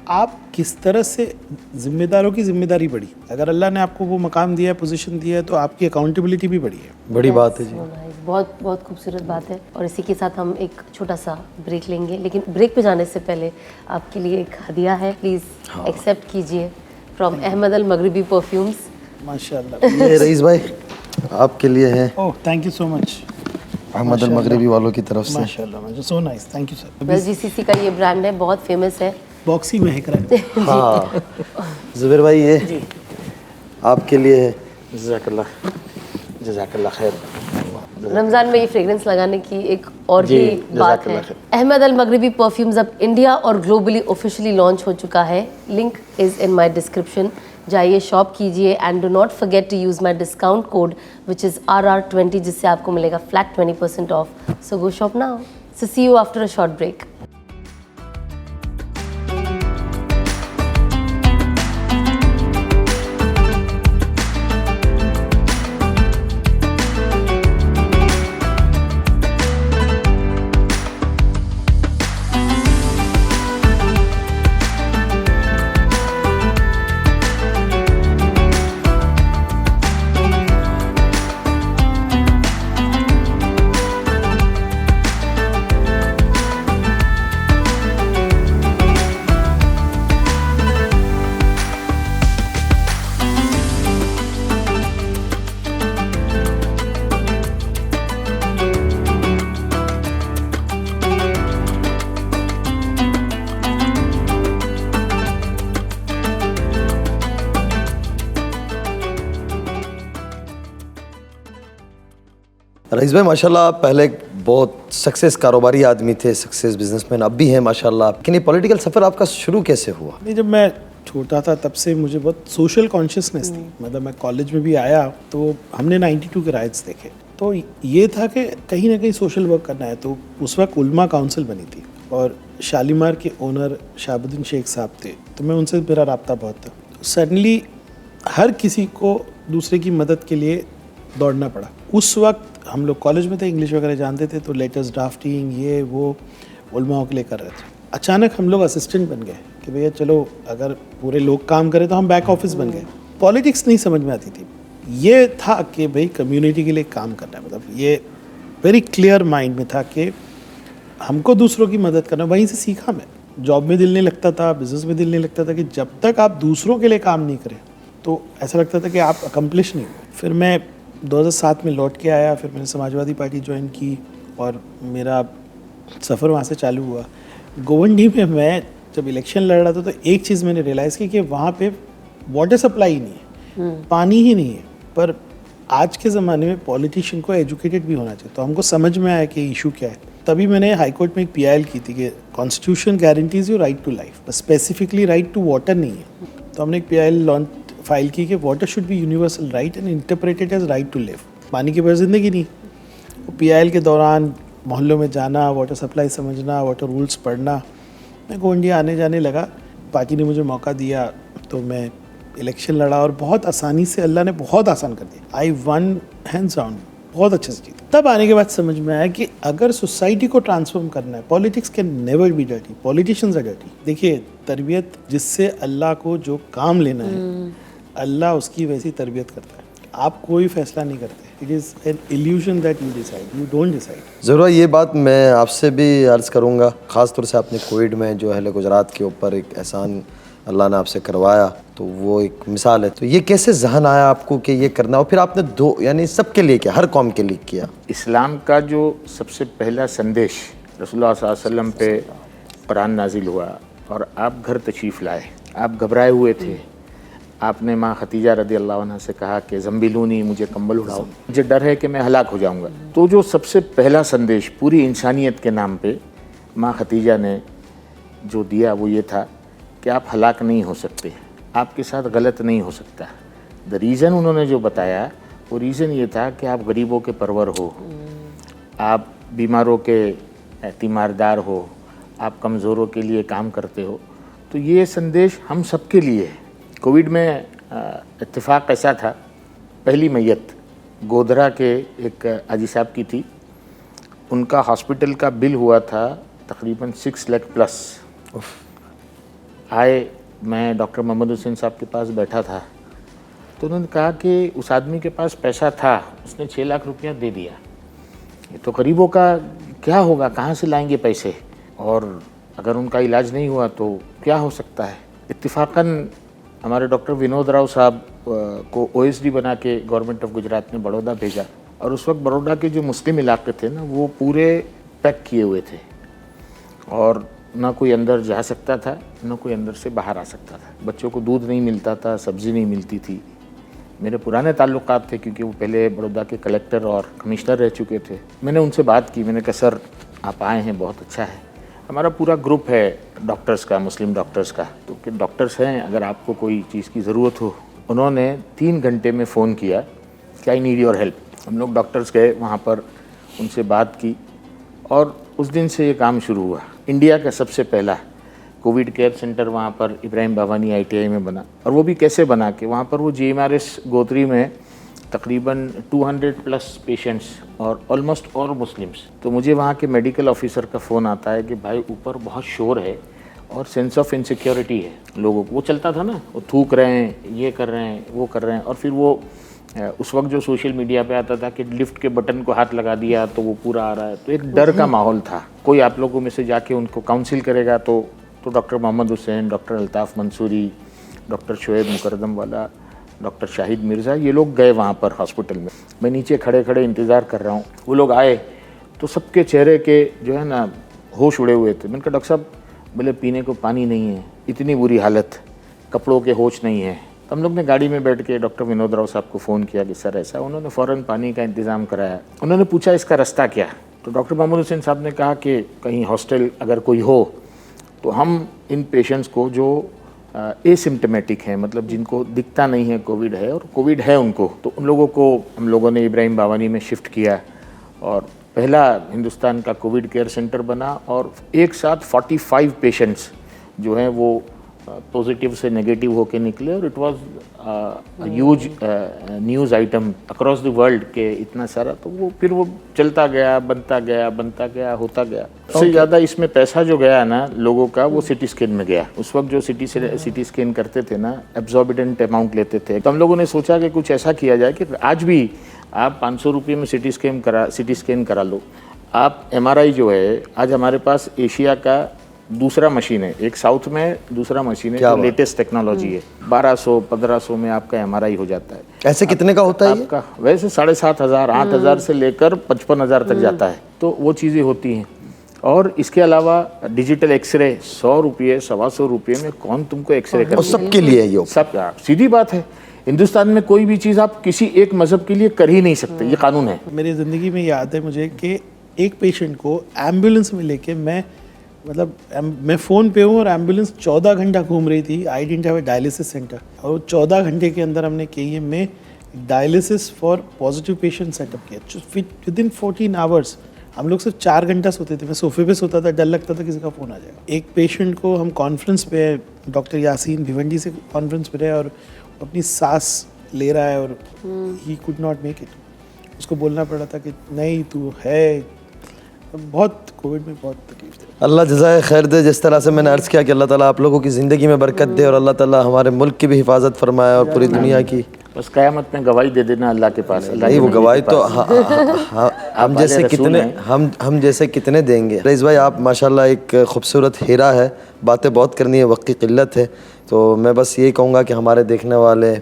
आप किस तरह से, जिम्मेदारों की जिम्मेदारी बढ़ी। अगर अल्लाह ने आपको वो मकाम दिया है, पोजीशन दिया है, तो आपकी अकाउंटेबिलिटी भी बढ़ी है। बड़ी बात है जी। बहुत बहुत खूबसूरत बात है। और इसी के साथ हम एक छोटा सा ब्रेक लेंगे, लेकिन ब्रेक पे जाने से पहले आपके लिए एक हदिया है, प्लीज़ एक्सेप्ट कीजिए from Ahmed Al Maghribi perfumes. माशाल्लाह। ये रईस भाई आपके लिए है, oh, thank you so much. Ahmed Al Maghribi वालों की तरफ से। माशाल्लाह, so nice, thank you sir. बस जीसीसी का ये ब्रांड है, बहुत फेमस है। बॉक्स ही महक रहा है। हाँ जुबैर भाई, ये आपके लिए है। जज़ाकल्लाह खैर। रमज़ान में ये फ्रेग्रेंस लगाने की एक और जी, भी बात है। जज़ाकल्लाह खैर। अहमद अल मगरिबी परफ्यूम्स अब इंडिया और ग्लोबली ऑफिशियली लॉन्च हो चुका है। Link is in my description. जाइए, शॉप कीजिए and do not forget to use my discount code which is RR20, जिससे आपको मिलेगा flat 20% off. So go shop now. So see you after a short break. Rais भाई माशाल्लाह आप पहले बहुत सक्सेस कारोबारी आदमी थे, सक्सेस बिजनेसमैन अब भी हैं माशाल्लाह। लेकिन ये पॉलिटिकल सफ़र आपका शुरू कैसे हुआ? नहीं, जब मैं छोटा था तब से मुझे बहुत सोशल कॉन्शियसनेस थी। मतलब मैं कॉलेज में भी आया तो हमने 92 के राइट्स देखे, तो ये था कि कहीं ना कहीं सोशल वर्क करना है। तो उस वक्त उलमा काउंसिल बनी थी और शालीमार के ओनर शाहबुद्दीन शेख साहब थे, तो मैं उनसे मेरा रब्ता बहुत था। सडनली हर किसी को दूसरे की मदद के लिए दौड़ना पड़ा। उस वक्त हम लोग कॉलेज में थे, इंग्लिश वगैरह जानते थे, तो लेटर्स ड्राफ्टिंग ये वो उलमाओं के लिए कर रहे थे। अचानक हम लोग असिस्टेंट बन गए कि भैया चलो, अगर पूरे लोग काम करें तो हम बैक ऑफिस बन गए। पॉलिटिक्स नहीं समझ में आती थी। ये था कि भाई कम्युनिटी के लिए काम करना है, मतलब ये वेरी क्लियर माइंड में था कि हमको दूसरों की मदद करना। वहीं से सीखा मैं। जॉब में दिल नहीं लगता था, बिजनेस में दिल नहीं लगता था कि जब तक आप दूसरों के लिए काम नहीं करें तो ऐसा लगता था कि आप अकम्प्लिश नहीं हुए। फिर मैं 2007 में लौट के आया, फिर मैंने समाजवादी पार्टी ज्वाइन की और मेरा सफ़र वहाँ से चालू हुआ। गोवंडी में मैं जब इलेक्शन लड़ रहा था तो एक चीज़ मैंने रियलाइज़ की कि वहाँ पे वाटर सप्लाई ही नहीं है, पानी ही नहीं है, पर आज के ज़माने में पॉलिटिशियन को एजुकेटेड भी होना चाहिए। तो हमको समझ में आया कि इशू क्या है, तभी मैंने हाई कोर्ट में एक PIL की थी कि constitution guarantees you right to life, बस स्पेसिफिकली राइट टू वाटर नहीं है। तो हमने एक PIL फाइल की कि water should be universal right and interpreted as right to live. पानी के बगैर ज़िंदगी नहीं। तो PIL के दौरान मोहल्लों में जाना, वाटर सप्लाई समझना, वाटर रूल्स पढ़ना, मैं को इंडिया आने जाने लगा। पार्टी ने मुझे मौका दिया तो मैं इलेक्शन लड़ा और बहुत आसानी से, अल्लाह ने बहुत आसान कर दिया। आई वन हैंड्स डाउन, बहुत अच्छे से जीता। तब आने के बाद समझ में आया कि अगर सोसाइटी को ट्रांसफॉर्म करना है, politics can never be dirty, politicians are dirty. देखिए, तरबियत जिससे अल्लाह को जो काम लेना है, अल्लाह उसकी वैसी तरबियत करता है। आप कोई फैसला नहीं करते। It is an illusion that you decide, you don't decide. ज़रूर ये बात मैं आपसे भी अर्ज़ करूँगा, ख़ास तौर से आपने कोविड में जो अहले गुजरात के ऊपर एक एहसान अल्लाह ने आपसे करवाया, तो वो एक मिसाल है। तो ये कैसे जहन आया आपको कि ये करना, और फिर आपने दो यानी सबके लिए किया, हर कौम के लिए किया? इस्लाम का जो सबसे पहला संदेश रसूलुल्लाह सल्लल्लाहु अलैहि वसल्लम पे कुरान नाजिल हुआ और आप घर तशरीफ़ लाए, आप घबराए हुए थे। आपने माँ खतीजा रदी अल्लाह अन्हा से कहा कि ज़म्बिलूनी, मुझे कंबल उड़ाओ, मुझे डर है कि मैं हलाक हो जाऊँगा। तो जो सबसे पहला संदेश पूरी इंसानियत के नाम पे माँ खतीजा ने जो दिया वो ये था कि आप हलाक नहीं हो सकते, आपके साथ गलत नहीं हो सकता। द रीज़न उन्होंने जो बताया वो रीज़न ये था कि आप गरीबों के परवर हो, आप बीमारों के तीमारदार हो, आप कमज़ोरों के लिए काम करते हो। तो ये संदेश हम सबके लिए है। कोविड में इत्तेफाक ऐसा था, पहली मैयत गोधरा के एक हाजी साहब की थी। उनका हॉस्पिटल का बिल हुआ था तकरीबन 6 लाख प्लस। आए, मैं डॉक्टर मोहम्मद हुसैन साहब के पास बैठा था, तो उन्होंने कहा कि उस आदमी के पास पैसा था, उसने 6 लाख रुपया दे दिया। ये तो गरीबों का क्या होगा, कहाँ से लाएंगे पैसे, और अगर उनका इलाज नहीं हुआ तो क्या हो सकता है। इत्तेफाकन हमारे डॉक्टर विनोद राव साहब को OSD बना के गवर्नमेंट ऑफ गुजरात ने बड़ौदा भेजा, और उस वक्त बड़ौदा के जो मुस्लिम इलाके थे ना, वो पूरे पैक किए हुए थे और ना कोई अंदर जा सकता था, ना कोई अंदर से बाहर आ सकता था। बच्चों को दूध नहीं मिलता था, सब्ज़ी नहीं मिलती थी। मेरे पुराने ताल्लुकात थे क्योंकि वो पहले बड़ौदा के कलेक्टर और कमिश्नर रह चुके थे। मैंने उनसे बात की, मैंने कहा सर आप आए हैं, बहुत अच्छा है। हमारा पूरा ग्रुप है डॉक्टर्स का, मुस्लिम डॉक्टर्स का, तो कि डॉक्टर्स हैं, अगर आपको कोई चीज़ की ज़रूरत हो। उन्होंने 3 घंटे में फ़ोन किया कि आई नीड योर हेल्प। हम लोग डॉक्टर्स गए वहाँ पर, उनसे बात की, और उस दिन से ये काम शुरू हुआ। इंडिया का सबसे पहला कोविड केयर सेंटर वहाँ पर इब्राहिम बावानी ITI में बना। और वो भी कैसे बना कि वहाँ पर वो GMRS गोत्री में तकरीबन 200 प्लस पेशेंट्स और ऑलमोस्ट और मुस्लिम्स। तो मुझे वहाँ के मेडिकल ऑफिसर का फ़ोन आता है कि भाई ऊपर बहुत शोर है और सेंस ऑफ इनसिक्योरिटी है लोगों को। वो चलता था ना, वो थूक रहे हैं, ये कर रहे हैं, वो कर रहे हैं। और फिर वो उस वक्त जो सोशल मीडिया पे आता था कि लिफ्ट के बटन को हाथ लगा दिया तो वो पूरा आ रहा है। तो एक डर का माहौल था। कोई आप लोगों में से जाके उनको काउंसिल करेगा तो doctor Mohammad Hussain, doctor Altaf Mansuri, doctor Shoaib Mukadam वाला, डॉक्टर शाहिद मिर्ज़ा, ये लोग गए वहाँ पर हॉस्पिटल में। मैं नीचे खड़े खड़े इंतज़ार कर रहा हूँ। वो लोग आए तो सबके चेहरे के जो है ना होश उड़े हुए थे। मैंने कहा डॉक्टर साहब, बोले पीने को पानी नहीं है, इतनी बुरी हालत, कपड़ों के होश नहीं है। तो हम लोग ने गाड़ी में बैठ के डॉक्टर विनोद राव साहब को फ़ोन किया कि सर ऐसा। उन्होंने फ़ौरन पानी का इंतज़ाम कराया। उन्होंने पूछा इसका रास्ता क्या। तो डॉक्टर मोहम्मद हुसैन साहब ने कहा कि कहीं हॉस्टल अगर कोई हो तो हम इन पेशेंट्स को जो एसिम्टमेटिक हैं, मतलब जिनको दिखता नहीं है कोविड है और कोविड है उनको, तो उन लोगों को हम लोगों ने इब्राहिम बावानी में शिफ्ट किया और पहला हिंदुस्तान का कोविड केयर सेंटर बना। और एक साथ 45 पेशेंट्स जो हैं वो पॉजिटिव से नेगेटिव होके निकले। और it was huge news item across the world के इतना सारा। तो वो फिर वो चलता गया, बनता गया, होता गया। सबसे ज़्यादा इसमें पैसा जो गया ना लोगों का, वो सिटी स्कैन में गया। उस वक्त जो सिटी स्कैन करते थे ना, एब्जॉर्बिडेंट अमाउंट लेते थे। तो हम लोगों ने सोचा कि कुछ ऐसा किया जाए कि आज भी आप 500 रुपये में सिटी स्कैन करा लो। आप MRI जो है, आज हमारे पास एशिया का दूसरा मशीन है, एक साउथ में, दूसरा मशीन है जो लेटेस्ट टेक्नोलॉजी है। 1200-1500 में आपका MRI हो जाता है। ऐसे कितने का होता है ये? आपका वैसे 7,500, 8,000 से लेकर 55,000 तक जाता है। तो वो चीज़ें होती हैं। और इसके अलावा डिजिटल एक्सरे 100 रुपये, 125 रुपये में कौन तुमको एक्सरे कर। सबके लिए ये सब सीधी बात है। हिंदुस्तान में कोई भी चीज़ आप किसी एक मज़हब के लिए कर ही नहीं सकते, ये कानून है। मेरी ज़िंदगी में याद है मुझे कि एक पेशेंट को एम्बुलेंस में लेके मैं फ़ोन पे हूँ और एम्बुलेंस 14 घंटा घूम रही थी। I didn't have a dialysis centre, और 14 घंटे के अंदर हमने KEM में dialysis for positive patient setup किया। विद इन 14 आवर्स हम लोग सिर्फ 4 घंटा सोते थे। मैं सोफे पे सोता था, डर लगता था किसी का फ़ोन आ जाएगा। एक पेशेंट को हम कॉन्फ्रेंस पे, डॉक्टर यासीन भिवंडी से कॉन्फ्रेंस पे रहे, और अपनी सांस ले रहा है और he could not make it. उसको बोलना पड़ा था कि नहीं तू है। बहुत कोविड में बहुत तकलीफ थी। अल्लाह जज़ाए खैर दे। जिस तरह से मैंने अर्ज़ किया कि अल्लाह ताला आप लोगों की ज़िंदगी में बरकत दे और अल्लाह ताला हमारे मुल्क की भी हिफाजत फरमाए और पूरी दुनिया की। बस क़यामत में गवाही दे देना अल्लाह के पास। नहीं, वो गवाही तो हम जैसे कितने देंगे। रईस भाई, आप माशाल्लाह एक खूबसूरत हीरा है। बातें बहुत करनी है, वक्त की किल्लत है, तो मैं बस यही कहूँगा कि हमारे देखने वाले,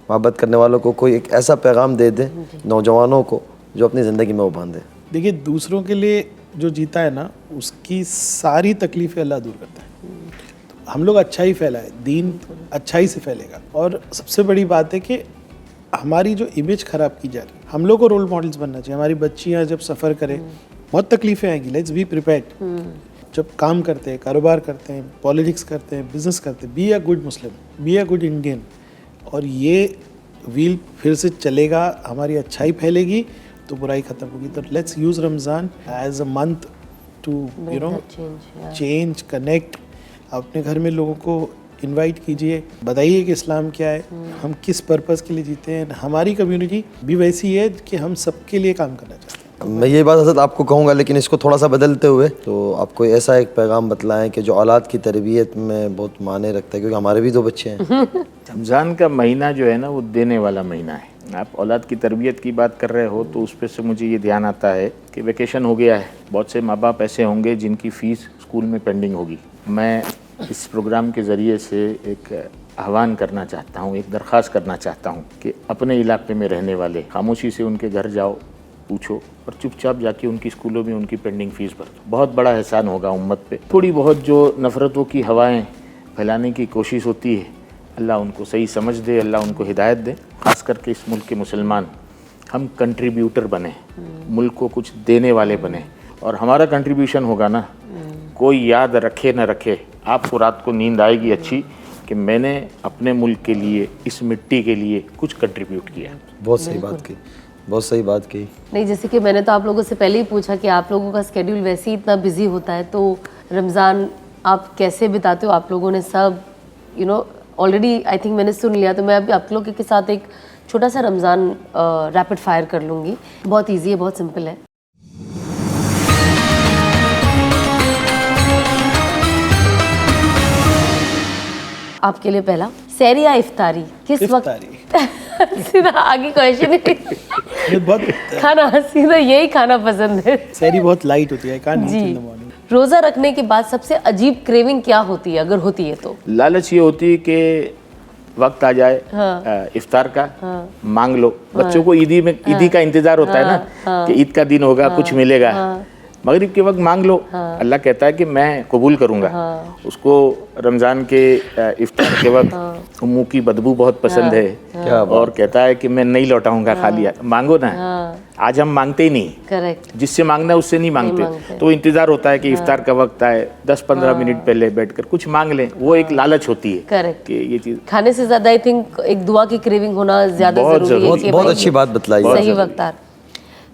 मोहब्बत करने वालों को कोई एक ऐसा पैगाम दे दें नौजवानों को जो अपनी ज़िंदगी में वो बांधे। देखिए, दूसरों के लिए जो जीता है ना, उसकी सारी तकलीफ़ें अल्लाह दूर करता है। तो हम लोग अच्छा ही फैलाए, दीन अच्छाई से फैलेगा। और सबसे बड़ी बात है कि हमारी जो इमेज ख़राब की जा रही है, हम लोग को रोल मॉडल्स बनना चाहिए। हमारी बच्चियाँ जब सफ़र करें, बहुत तकलीफ़ें आएंगी, लेट्स बी प्रिपेयर्ड। जब काम करते हैं, कारोबार करते हैं, पॉलिटिक्स करते हैं, बिजनेस करते हैं, be a good Muslim, be a good Indian, और ये व्हील फिर से चलेगा, हमारी अच्छाई फैलेगी तो बुराई खत्म होगी। तो let's use Ramzan as a month to you know change, connect. अपने घर में लोगों को इनवाइट कीजिए, बताइए कि इस्लाम क्या है, हम किस पर्पज़ के लिए जीते हैं। हमारी कम्युनिटी भी वैसी है कि हम सबके लिए काम करना चाहते हैं। मैं ये बात हज़रत आपको कहूँगा, लेकिन इसको थोड़ा सा बदलते हुए तो आपको ऐसा एक पैगाम बतलाएं कि जो औलाद की तरबियत में बहुत माने रखता है, क्योंकि हमारे भी 2 बच्चे हैं। रमज़ान का महीना जो है ना, वो देने वाला महीना है। आप औलाद की तरबियत की बात कर रहे हो तो उस पर से मुझे ये ध्यान आता है कि वेकेशन हो गया है, बहुत से माँ बाप ऐसे होंगे जिनकी फ़ीस स्कूल में पेंडिंग होगी। मैं इस प्रोग्राम के ज़रिए से एक आह्वान करना चाहता हूँ, एक दरख्वास्त करना चाहता हूँ कि अपने इलाके में रहने वाले खामोशी से उनके घर जाओ, पूछो और चुपचाप जाके उनकी स्कूलों में उनकी पेंडिंग फ़ीस भर दो। बहुत बड़ा एहसान होगा उम्मत पे। थोड़ी बहुत जो नफ़रतों की हवाएं फैलाने की कोशिश होती है, अल्लाह उनको सही समझ दे, अल्लाह उनको हिदायत दे। ख़ास करके इस मुल्क के मुसलमान हम कंट्रीब्यूटर बने, मुल्क को कुछ देने वाले बने, और हमारा कंट्रीब्यूशन होगा ना, कोई याद रखे न रखे, आपको रात को नींद आएगी अच्छी कि मैंने अपने मुल्क के लिए, इस मिट्टी के लिए कुछ कंट्रीब्यूट किया। बहुत सही बात की, बहुत सही बात की। नहीं, जैसे कि मैंने तो आप लोगों से पहले ही पूछा कि आप लोगों का स्केड्यूल वैसे ही इतना बिजी होता है, तो रमज़ान आप कैसे बिताते हो? आप लोगों ने सब ऑलरेडी आई थिंक मैंने सुन लिया, तो मैं अभी आप लोगों के साथ एक छोटा सा रमज़ान रैपिड फायर कर लूँगी। बहुत ईजी है, बहुत सिंपल है। आपके लिए पहला, सहरी या इफ्तारी किस वक्त? सीधा आगे क्वेश्चन है। बहुत खाना सीधा यही खाना पसंद है। सहरी बहुत लाइट होती है, कान इन द मॉर्निंग। रोज़ा रखने के बाद सबसे अजीब क्रेविंग क्या होती है, अगर होती है तो? लालच ये होती है कि वक्त आ जाए इफ्तार का, मांग लो। बच्चों को ईदी का इंतजार होता है ना कि ईद का दिन होगा, कुछ मिलेगा। मगरिब के वक्त मांग लो, अल्लाह कहता है कि मैं कबूल करूँगा। उसको रमज़ान के इफ्तार के वक्त मुँह की बदबू बहुत पसंद है, और कहता है कि मैं नहीं लौटाऊंगा खाली। मांगो ना, आज हम मांगते ही नहीं। करेक्ट। जिससे मांगना है उससे नहीं मांगते। तो इंतज़ार होता है कि इफ्तार का वक्त आए, 10-15 मिनट पहले बैठकर कुछ मांग लें। वो एक लालच होती है। करेक्ट। कि ये चीज़ खाने से ज़्यादा आई थिंक एक दुआ की क्रेविंग होना ज़्यादा ज़रूरी है। बहुत अच्छी बात बतलाई। सही वक्त।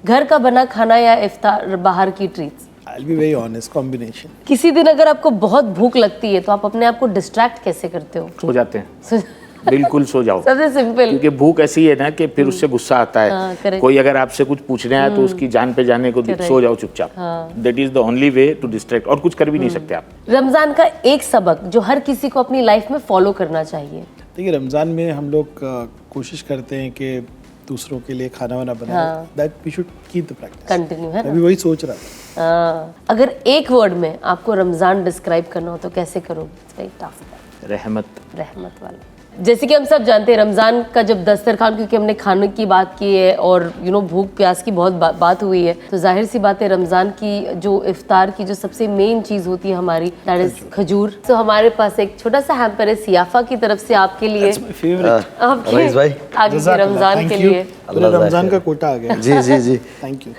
घर का बना खाना या इफ्तार बाहर की treats? I'll be very honest, combination. किसी दिन अगर आपको बहुत भूख लगती है तो आप अपने आप को डिस्ट्रैक्ट कैसे करते हो? सो जाते हैं, बिल्कुल सो जाओ। सबसे सिंपल, क्योंकि भूख ऐसी है ना कि फिर उससे गुस्सा आता है। कोई अगर आपसे कुछ पूछने आया तो उसकी जान पे जाने को सो जाओ चुपचाप। That is the only way to distract, और कुछ कर भी नहीं सकते आप। रमजान का एक सबक जो हर किसी को अपनी लाइफ में फॉलो करना चाहिए? देखिए, रमज़ान में हम लोग कोशिश करते हैं कि दूसरों के लिए खाना वाना बनाए। That we should keep the practice, continue, है ना? मैं भी वही सोच रहा था। अगर एक वर्ड में आपको रमजान डिस्क्राइब करना हो तो कैसे करोगे? It's very tough. रहमत। रहमत वाला। जैसे कि हम सब जानते हैं रमज़ान का जब दस्तरखान, क्योंकि हमने खाने की बात की है और भूख प्यास की बहुत बात हुई है, तो जाहिर सी बात है रमज़ान की जो इफ्तार की जो सबसे मेन चीज़ होती है हमारी, दैट इज़ खजूर। तो हमारे पास एक छोटा सा हैम्पर है सियाफा की तरफ से आपके लिए, आपके रईस भाई आगे के रमज़ान के लिए। रमज़ान का कोटा आ गया। जी जी जी, थैंक यू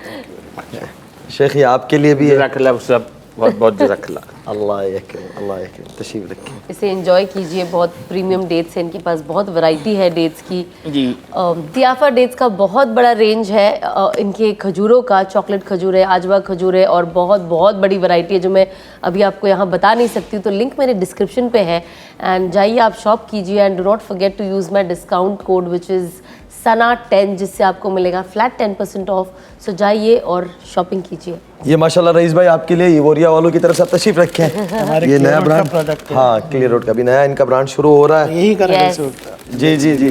शेख, ये आपके लिए भी है। जज़ाकल्लाह सब, बहुत बहुत जज़ाकल्लाह। अल्लाह यकरम, अल्लाह यकरम, तशरीफ रखें। इसे एंजॉय कीजिए, बहुत प्रीमियम डेट्स हैं इनके पास, बहुत वैरायटी है डेट्स की जी। दियाफा डेट्स का बहुत बड़ा रेंज है इनके खजूरों का। चॉकलेट खजूर है, आजवा खजूर है और बहुत बहुत बड़ी वैरायटी है जो मैं अभी आपको यहाँ बता नहीं सकती हूँ। तो लिंक मेरे डिस्क्रिप्शन पे है एंड जाइए आप शॉप कीजिए and do not forget to use my discount code which is SANA10, जिससे आपको मिलेगा फ्लैट 10% ऑफ। सो जाइए और शॉपिंग कीजिए। ये माशाल्लाह रईस भाई आपके लिए इवोरिया वालों की तरफ से आप तशरीफ रखें। ये नया ब्रांड प्रोडक्ट है। हाँ, क्लियर रोड का भी नया इनका ब्रांड शुरू हो रहा है। यही करेंगे Yes. जी जी जी,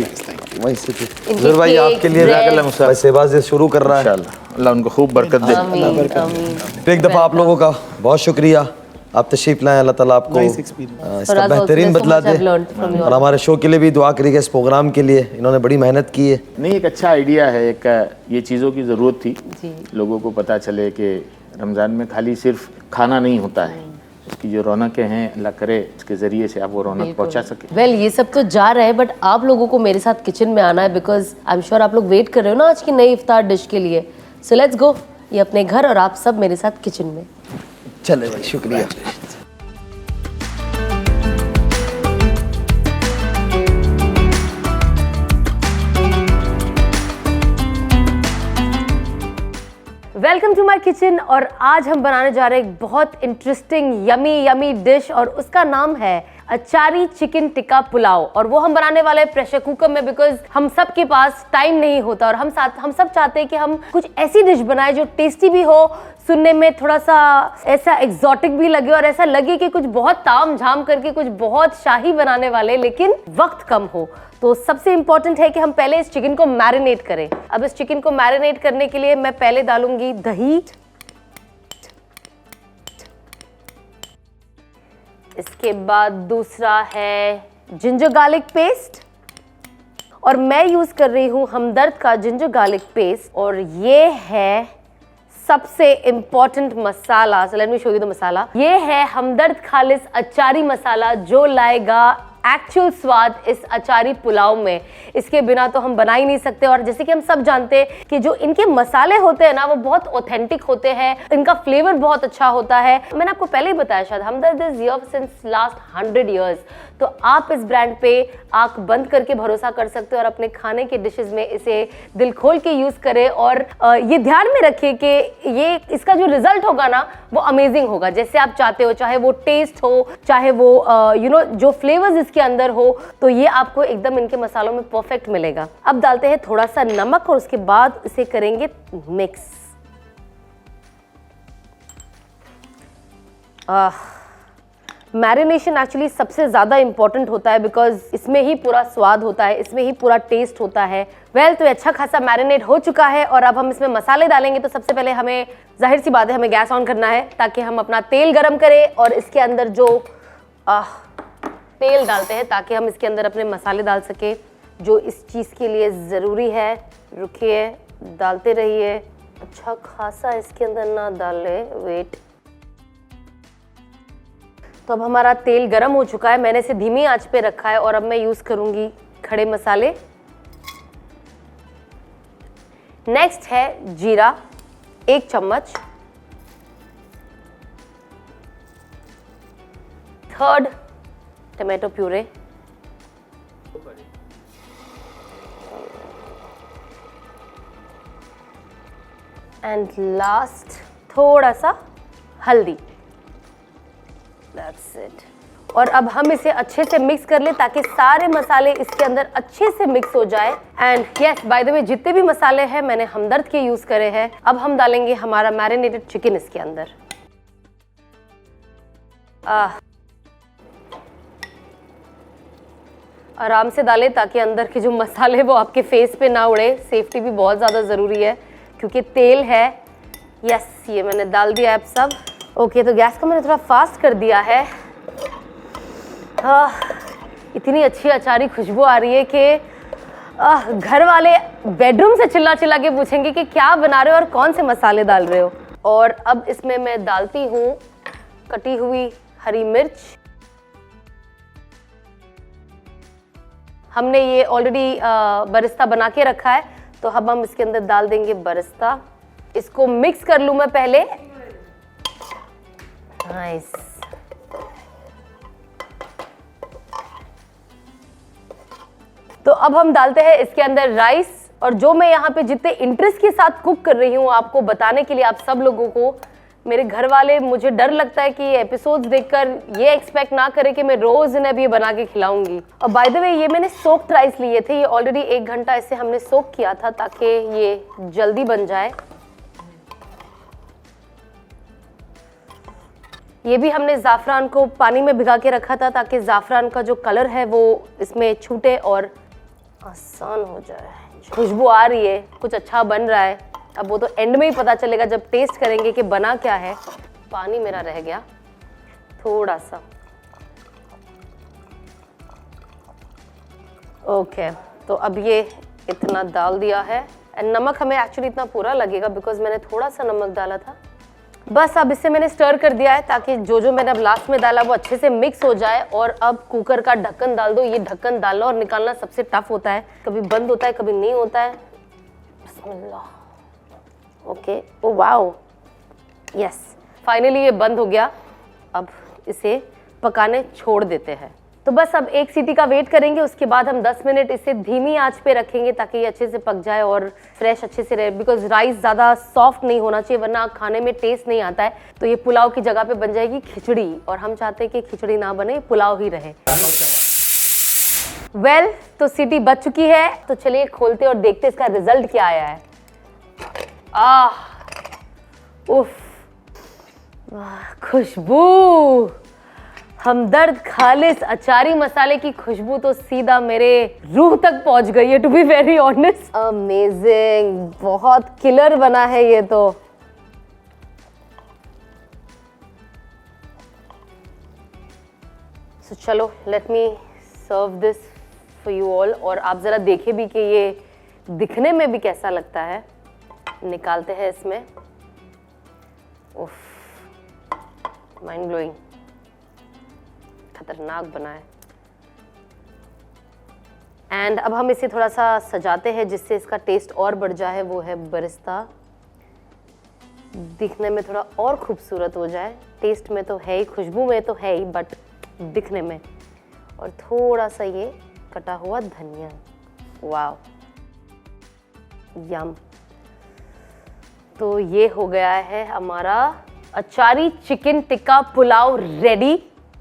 वहीं से ज़रूर भाई केक, आपके लिए ब्रेड। भाई सेवा से शुरू कर रहा है। इंशाअल्लाह अल्लाह उनको खूब बरकत दे। आमीन आमीन। तो एक दफ़ा आप लोगों का बहुत शुक्रिया, आप तशरीफ लाएं। अल्लाह ताला आपको Nice experience. इसका Faraz, also बेहतरीन there's so बदला much I've they learned from you. और हमारे शो के लिए भी दुआ करिएगा। इस प्रोग्राम के लिए इन्होंने बड़ी मेहनत की है। नहीं, एक अच्छा आइडिया है, एक ये चीज़ों की ज़रूरत थी, जी। लोगों को पता चले कि रमज़ान में खाली सिर्फ खाना नहीं होता है, इसकी जो रौनकें हैं अल्लाह करे इसके ज़रिए से आप वो रौनक पहुंचा सके। वेल ये सब तो जा रहा है, बट आप लोगों को मेरे साथ किचन में आना है, बिकॉज आई एम श्योर आप लोग वेट कर रहे हो ना आज की नई इफ्तार डिश के लिए। सो लेट्स गो, ये अपने घर और आप सब मेरे साथ किचन में। चले भाई, शुक्रिया। वेलकम टू माय किचन और आज हम बनाने जा रहे हैं एक बहुत इंटरेस्टिंग यमी डिश और उसका नाम है अचारी चिकन टिक्का पुलाव। और वो हम बनाने वाले हैं प्रेशर कुकर में, बिकॉज हम सब के पास टाइम नहीं होता और हम सब चाहते हैं कि हम कुछ ऐसी डिश बनाए जो टेस्टी भी हो, सुनने में थोड़ा सा ऐसा एग्जॉटिक भी लगे और ऐसा लगे कि कुछ बहुत ताम झाम करके कुछ बहुत शाही बनाने वाले, लेकिन वक्त कम हो। तो सबसे इंपॉर्टेंट है कि हम पहले इस चिकन को मैरिनेट करें। अब इस चिकन को मैरिनेट करने के लिए मैं पहले डालूंगी दही, इसके बाद दूसरा है जिंजर गार्लिक पेस्ट और मैं यूज कर रही हूं हमदर्द का जिंजर गार्लिक पेस्ट। और ये है सबसे इंपॉर्टेंट मसाला, so let me show you the masala. ये है हमदर्द खालिस अचारी मसाला जो लाएगा एक्चुअल स्वाद इस अचारी पुलाव में। इसके बिना तो हम बना ही नहीं सकते। और जैसे कि हम सब जानते हैं कि जो इनके मसाले होते हैं ना वो बहुत ऑथेंटिक होते हैं, इनका फ्लेवर बहुत अच्छा होता है। मैंने आपको पहले ही बताया शायद Hamdard is here since last 100 years। तो आप इस ब्रांड पे आंख बंद करके भरोसा कर सकते हो और अपने खाने के डिशेस में इसे दिल खोल के यूज करें। और ये ध्यान में रखिए कि ये इसका जो रिजल्ट होगा ना वो अमेजिंग होगा, जैसे आप चाहते हो, चाहे वो टेस्ट हो, चाहे वो जो फ्लेवर्स इसके अंदर हो, तो ये आपको एकदम इनके मसालों में परफेक्ट मिलेगा। अब डालते हैं थोड़ा सा नमक और उसके बाद इसे करेंगे मिक्स। मैरिनेशन एक्चुअली सबसे ज़्यादा इंपॉर्टेंट होता है बिकॉज इसमें ही पूरा स्वाद होता है, इसमें ही पूरा टेस्ट होता है। वेल तो अच्छा खासा मैरिनेट हो चुका है और अब हम इसमें मसाले डालेंगे। तो सबसे पहले हमें जाहिर सी बात है हमें गैस ऑन करना है ताकि हम अपना तेल गरम करें और इसके अंदर जो तेल डालते हैं ताकि हम इसके अंदर अपने मसाले डाल सके जो इस चीज़ के लिए ज़रूरी है। रुकिए, डालते रहिए। अच्छा खासा इसके अंदर ना डाले, वेट। तो अब हमारा तेल गरम हो चुका है, मैंने इसे धीमी आंच पे रखा है और अब मैं यूज़ करूँगी खड़े मसाले। नेक्स्ट है जीरा 1 चम्मच, third tomato puree, and last थोड़ा सा हल्दी। That's it. और अब हम इसे अच्छे से मिक्स कर ले ताकि सारे मसाले इसके अंदर अच्छे से मिक्स हो जाए। And yes, by the way जितने भी मसाले हैं मैंने हमदर्द के यूज करे हैं। अब हम डालेंगे हमारा मैरिनेटेड चिकन इसके अंदर। आराम से डालें ताकि अंदर के जो मसाले वो आपके फेस पे ना उड़े। सेफ्टी भी बहुत ज़्यादा ज़रूरी है क्योंकि तेल है। यस, ये मैंने डाल दिया अब सब। ओके, तो गैस को मैंने थोड़ा फास्ट कर दिया है। इतनी अच्छी अचारी खुशबू आ रही है कि घर वाले बेडरूम से चिल्ला चिल्ला के पूछेंगे कि क्या बना रहे हो और कौन से मसाले डाल रहे हो। और अब इसमें मैं डालती हूँ कटी हुई हरी मिर्च। हमने ये ऑलरेडी बरिस्ता बना के रखा है, तो अब हम इसके अंदर डाल देंगे बरिस्ता। इसको मिक्स कर लूँ मैं पहले। नाइस। तो अब हम डालते हैं इसके अंदर राइस। और जो मैं यहाँ पे जितने इंटरेस्ट के साथ कुक कर रही हूँ आपको बताने के लिए, आप सब लोगों को, मेरे घर वाले, मुझे डर लगता है कि ये एपिसोड्स देखकर ये एक्सपेक्ट ना करे कि मैं रोज इन्हें भी बना के खिलाऊंगी। और बाय द वे ये मैंने सोक्ड राइस लिए थे, ये ऑलरेडी 1 घंटा इसे हमने सोक किया था ताकि ये जल्दी बन जाए। ये भी हमने ज़ाफ़रान को पानी में भिगा के रखा था ताकि ज़ाफ़रान का जो कलर है वो इसमें छूटे और आसान हो जाए। खुशबू आ रही है, कुछ अच्छा बन रहा है। अब वो तो एंड में ही पता चलेगा जब टेस्ट करेंगे कि बना क्या है। पानी मेरा रह गया थोड़ा सा। ओके, तो अब ये इतना डाल दिया है। एंड नमक हमें एक्चुअली इतना पूरा लगेगा बिकॉज मैंने थोड़ा सा नमक डाला था। बस अब इसे मैंने स्टर कर दिया है ताकि जो मैंने अब लास्ट में डाला वो अच्छे से मिक्स हो जाए। और अब कुकर का ढक्कन डाल दो। ये ढक्कन डालना और निकालना सबसे टफ होता है, कभी बंद होता है कभी नहीं होता है। बिस्मिल्लाह। Okay, oh wow, yes, finally ये बंद हो गया। अब इसे पकाने छोड़ देते हैं। तो बस अब 1 सीटी का वेट करेंगे, उसके बाद हम 10 मिनट इसे धीमी आंच पे रखेंगे ताकि ये अच्छे से पक जाए और फ्रेश अच्छे से रहे। बिकॉज राइस ज़्यादा सॉफ्ट नहीं होना चाहिए वरना खाने में टेस्ट नहीं आता है। तो ये पुलाव की जगह पे बन जाएगी खिचड़ी, और हम चाहते हैं कि खिचड़ी ना बने, पुलाव ही रहे। वेल, तो सीटी बच चुकी है, तो चलिए खोलते और देखते इसका रिजल्ट क्या आया है। उफ, खुशबू, हमदर्द खालिस अचारी मसाले की खुशबू तो सीधा मेरे रूह तक पहुंच गई है, to be very honest. Amazing, बहुत किलर बना है ये तो। सो चलो, let me serve this for you all. और आप जरा देखें भी कि ये दिखने में भी कैसा लगता है। निकालते हैं इसमें। उफ, माइंड ब्लोइंग, खतरनाक बना है। एंड अब हम इसे थोड़ा सा सजाते हैं जिससे इसका टेस्ट और बढ़ जाए। वो है बरिस्ता, दिखने में थोड़ा और खूबसूरत हो जाए। टेस्ट में तो है ही, खुशबू में तो है ही, बट दिखने में। और थोड़ा सा ये कटा हुआ धनिया। वाव, यम। तो ये हो गया है हमारा अचारी chicken tikka pulao ready.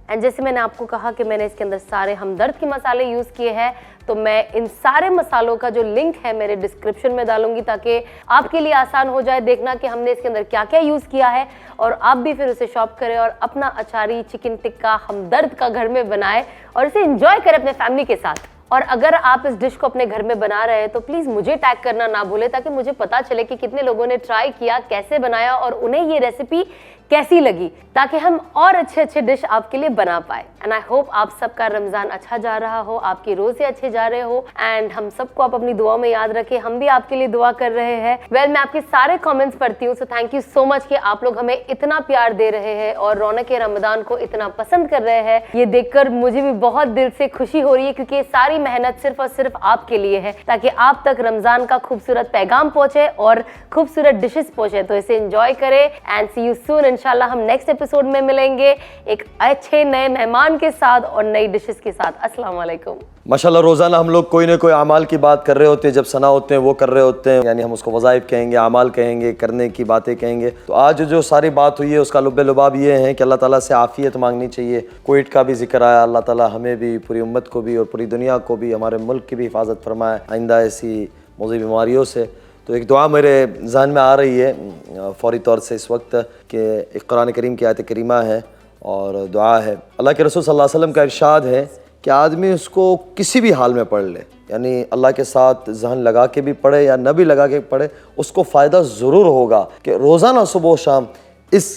And जैसे मैंने आपको कहा कि मैंने इसके अंदर सारे हमदर्द के मसाले यूज़ किए हैं, तो मैं इन सारे मसालों का जो लिंक है मेरे डिस्क्रिप्शन में डालूंगी ताकि आपके लिए आसान हो जाए देखना कि हमने इसके अंदर क्या क्या यूज़ किया है, और आप भी फिर उसे शॉप करें और अपना अचारी चिकन टिक्का हमदर्द का घर में बनाएं और इसे एंजॉय करें अपने फैमिली के साथ। और अगर आप इस डिश को अपने घर में बना रहे हैं तो प्लीज़ मुझे टैग करना ना भूलें ताकि मुझे पता चले कि कितने लोगों ने ट्राई किया, कैसे बनाया और उन्हें ये रेसिपी कैसी लगी, ताकि हम और अच्छे अच्छे डिश आपके लिए बना पाए। एंड आई होप आप सबका रमज़ान अच्छा जा रहा हो, आपके रोज़े अच्छे जा रहे हो, एंड हम सबको आप अपनी दुआ में याद रखें। हम भी आपके लिए दुआ कर रहे हैं। वेल, मैं आपके सारे कमेंट्स पढ़ती हूँ, so thank you so much कि आप लोग हमें इतना प्यार दे रहे हैं और रौनक रमज़ान को इतना पसंद कर रहे हैं। ये देखकर मुझे भी बहुत दिल से खुशी हो रही है क्योंकि ये सारी मेहनत सिर्फ और सिर्फ आपके लिए है ताकि आप तक रमज़ान का खूबसूरत पैगाम पहुँचे और खूबसूरत डिशेस पहुँचे। तो इसे एंजॉय करें एंड सी यू सून। इंशाल्लाह हम नेक्स्ट एपिसोड में मिलेंगे एक अच्छे नए मेहमान के साथ और नई डिशेस के साथ। अस्सलाम वालेकुम। माशाल्लाह, रोज़ाना हम लोग कोई ना कोई अमाल की बात कर रहे होते हैं, जब सना होते हैं वो कर रहे होते हैं, यानी हम उसको वज़ाइफ कहेंगे, अमाल कहेंगे, करने की बातें कहेंगे। तो आज जो सारी बात हुई है उसका लुब्बे लुबाब ये है कि अल्लाह ताला से आफ़ियत मांगनी चाहिए। कोविड का भी जिक्र आया, अल्लाह ताला हमें भी, पूरी उम्मत को भी और पूरी दुनिया को भी, हमारे मुल्क की भी हिफाजत फरमाए आइंदा ऐसी मौज़ूदी बीमारियों से। तो एक दुआ मेरे जहन में आ रही है फ़ौरी तौर से इस वक्त कि एक कुरान करीम की आयत करीमा है और दुआ है। अल्लाह के रसूल सल्लल्लाहु अलैहि वसल्लम का इरशाद है कि आदमी उसको किसी भी हाल में पढ़ ले, यानी अल्लाह के साथ जहन लगा के भी पढ़े या न भी लगा के पढ़े, उसको फ़ायदा ज़रूर होगा कि रोज़ाना सुबह शाम इस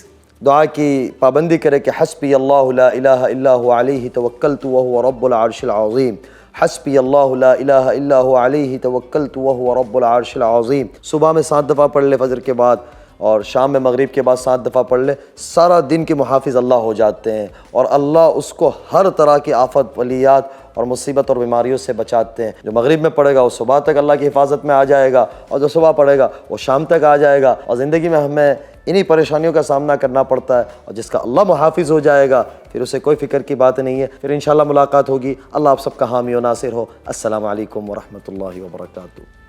दुआ की पाबंदी करे कि हस्बी अल्लाहु ला इलाहा इल्ला हु अलैहि तवक्कलतु व हुवा रब्बुल अर्शिल अज़ीम। हस्बी अल्लाहु ला इलाहा इल्ला हु अलैहि तवक्कलतु व हुवा रब्बुल अर्शिल अज़ीम। सुबह में 7 दफ़ा पढ़ ले फजर के बाद, और शाम में मगरिब के बाद 7 दफ़ा पढ़ ले। सारा दिन के मुहाफिज़ अल्लाह हो जाते हैं और अल्लाह उसको हर तरह की आफत, वलियात और मुसीबत और बीमारियों से बचाते हैं। जो मगरिब में पढ़ेगा वो सुबह तक अल्लाह की हिफाजत में आ जाएगा, और जो सुबह पढ़ेगा वो शाम तक आ जाएगा। और ज़िंदगी में हमें इन्हीं परेशानियों का सामना करना पड़ता है, और जिसका अल्लाह मुहाफिज़ हो जाएगा फिर उसे कोई फ़िक्र की बात नहीं है। फिर इंशाअल्लाह मुलाकात होगी। अल्लाह आप सबका हामी व नासिर हो। अस्सलामु अलैकुम व रहमतुल्लाहि व बरकातुहू।